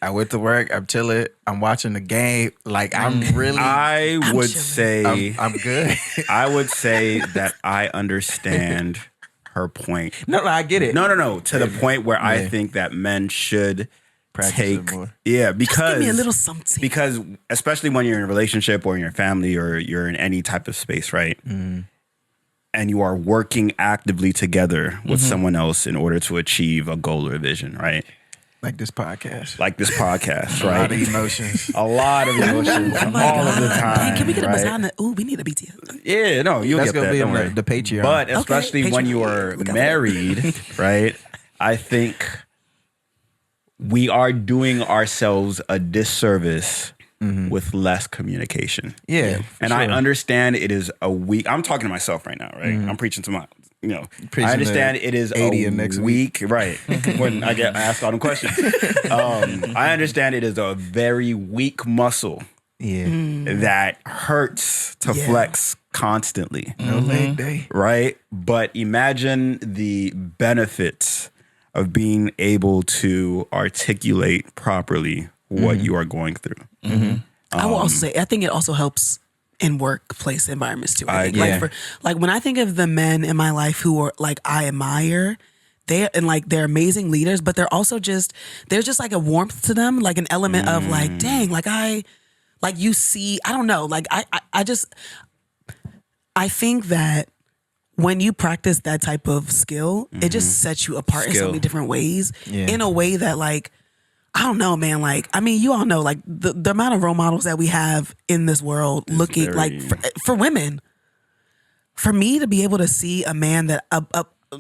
I went to work. I'm chilling. I'm watching the game. Like I'm really. I would say I'm good. I would say that I understand her point. No, I get it. No. To the point where I think that men should practice take it more. Yeah, because just give me a little something. Because especially when you're in a relationship or in your family or you're in any type of space, right? And you are working actively together with someone else in order to achieve a goal or a vision, right? Like this podcast. Right? A lot of emotions. A lot of emotions all of the time. Dang, can we get a right? Mazana? Ooh, we need a BTS. Yeah, no, you'll That's get gonna that. be Don't on worry. the Patreon. But especially when you are Look out for married, right? I think we are doing ourselves a disservice with less communication. Yeah. And I understand it is a week. I'm talking to myself right now, right? I'm preaching to my, I understand it is 80 a next week, right? When I get asked all them questions. I understand it is a very weak muscle that hurts to flex constantly. No leg day. Right? But imagine the benefits of being able to articulate properly what you are going through. I will also say, I think it also helps in workplace environments too. I think. Like when I think of the men in my life who are like I admire, they're amazing leaders, but there's just like a warmth to them, like an element of like, dang, you see, I don't know, like I think that when you practice that type of skill, it just sets you apart in so many different ways. In a way that like, I don't know, man. Like, I mean, you all know, like the amount of role models that we have in this world looking like for women. For me to be able to see a man that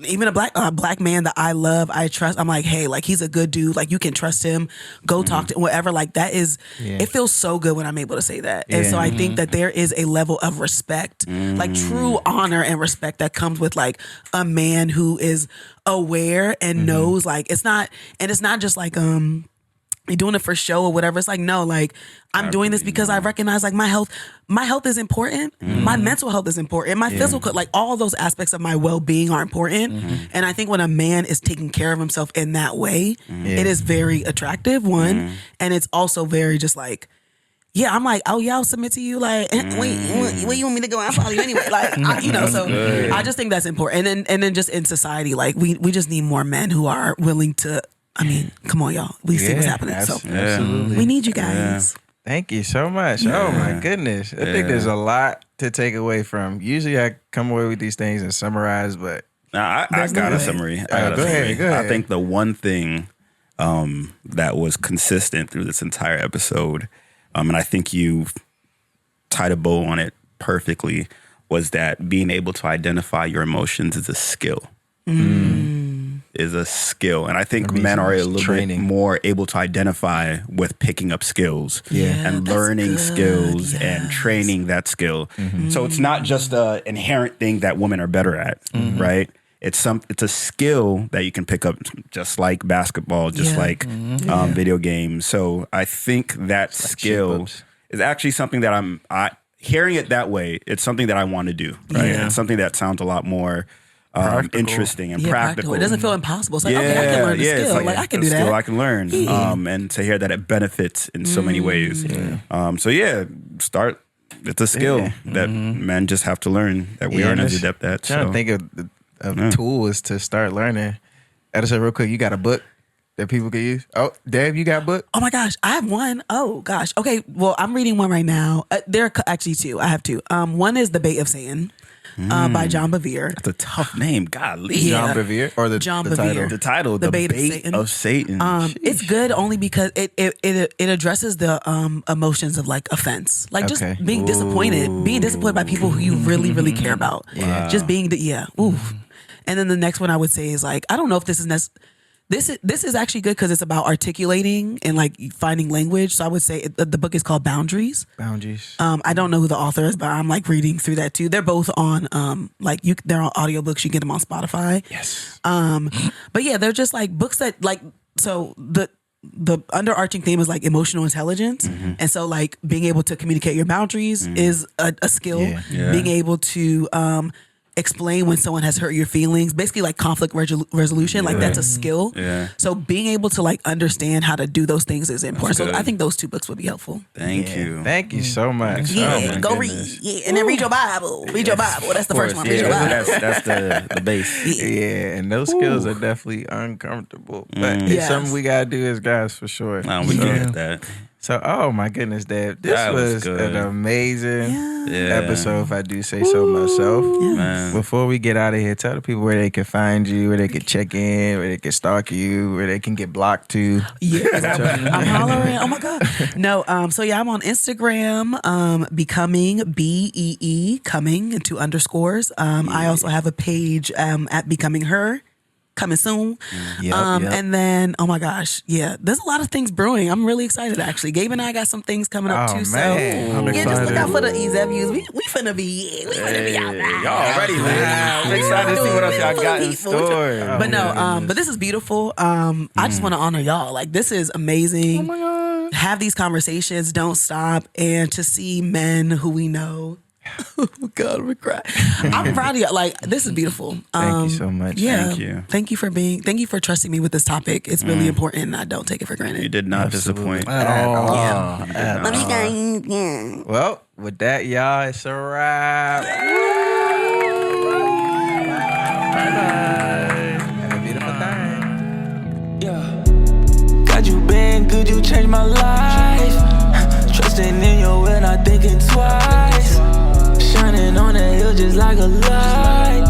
even a black man that I love, I trust. I'm like, hey, like he's a good dude. Like you can trust him. Go talk to him, whatever. Like that is, it feels so good when I'm able to say that. And so I think that there is a level of respect, like true honor and respect that comes with like a man who is aware and knows like it's not just like you're doing it for show or whatever. It's like, no, like I'm doing this because I recognize like my health is important. My mental health is important. My physical, like all those aspects of my well-being are important. And I think when a man is taking care of himself in that way, it is very attractive, one. And it's also very just like, yeah, I'm like, oh yeah, I'll submit to you. Like, where you want me to go? I'll follow you anyway. Like, I just think that's important. And then just in society, like we just need more men who are willing to, I mean, come on, y'all. We see what's happening. Absolutely. We need you guys. Thank you so much. Oh my goodness. I think there's a lot to take away from. Usually I come away with these things and summarize, but now, I got a summary. Go ahead. I think the one thing that was consistent through this entire episode, and I think you've tied a bow on it perfectly, was that being able to identify your emotions is a skill. Is a skill. And I think men are a little bit more able to identify with picking up skills and learning skills and training that skill. So it's not just an inherent thing that women are better at, right? It's a skill that you can pick up just like basketball, just like video games. So I think that skill is actually something that hearing it that way, it's something that I want to do. Right? Yeah. It's something that sounds a lot more interesting and Yeah, practical. It doesn't feel impossible. It's like, okay, I can learn the skill. It's Like, I can a do skill that. I can learn. Yeah. And to hear that it benefits in so many ways. Start. It's a skill that men just have to learn that we aren't as adept at. Trying to think of tools to start learning. Edison, real quick, you got a book that people can use? Oh, Dave, you got a book? Oh my gosh, I have one. Oh gosh. Okay, well, I'm reading one right now. There are actually two. I have two. One is The Bait of Satan by John Bevere. That's a tough name. Golly. Yeah. John Bevere? Or the title? The title, The Bait of Satan. It's good only because it addresses the emotions of like offense, like just being disappointed by people who you really really care about. Just being oof. And then the next one I would say is like, I don't know if this is actually good because it's about articulating and like finding language. So I would say the book is called Boundaries. Boundaries. I don't know who the author is, but I'm like reading through that too. They're both on they're on audiobooks. You get them on Spotify. Yes. But yeah, they're just like books that like, so the underarching theme is like emotional intelligence. And so like being able to communicate your boundaries is a skill. Yeah. Being able to explain when someone has hurt your feelings, basically like conflict resolution, like that's a skill. So being able to like understand how to do those things is important. So I think those two books would be helpful. Thank you. Thank you so much. Yeah, go read. Yeah, and then read your Bible. Read your Bible. That's the first one. Read your Bible. That's the base. Yeah, and those skills are definitely uncomfortable. But it's something we gotta do as guys for sure. No, we get that. So, oh my goodness, Dave, this That was was good. an amazing Yeah. episode, if I do say so myself. Man. Before we get out of here, tell the people where they can find you, where they can check in, where they can stalk you, where they can get blocked to. Yeah, I'm hollering. Oh my God. No, so yeah, I'm on Instagram, becoming BEE coming and 2 underscores. I also have a page at Becoming Her. Coming soon. Yep. And then, oh my gosh, yeah, there's a lot of things brewing. I'm really excited actually. Gabe and I got some things coming up Oh, too. man. I'm So yeah, just look excited. out for the EZWs. We finna be out there. Y'all ready, man? I'm excited to see what else y'all got in store. But no, but this is beautiful. I just want to honor y'all. Like, this is amazing. Oh my God. Have these conversations, don't stop, and to see men who we know. Oh God, we cry. I'm proud of you. Like, this is beautiful. Thank you so much. Yeah, Thank you. Thank you for trusting me with this topic. It's really important, and I don't take it for granted. You did not disappoint. At all. Yeah. At all. Well, with that, y'all, it's a wrap. Bye-bye. Have a beautiful time. Yeah. God, you been good, you changed my life. Trusting in your will, not thinking twice. Shining on that hill just like a light.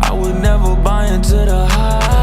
I would never buy into the hype.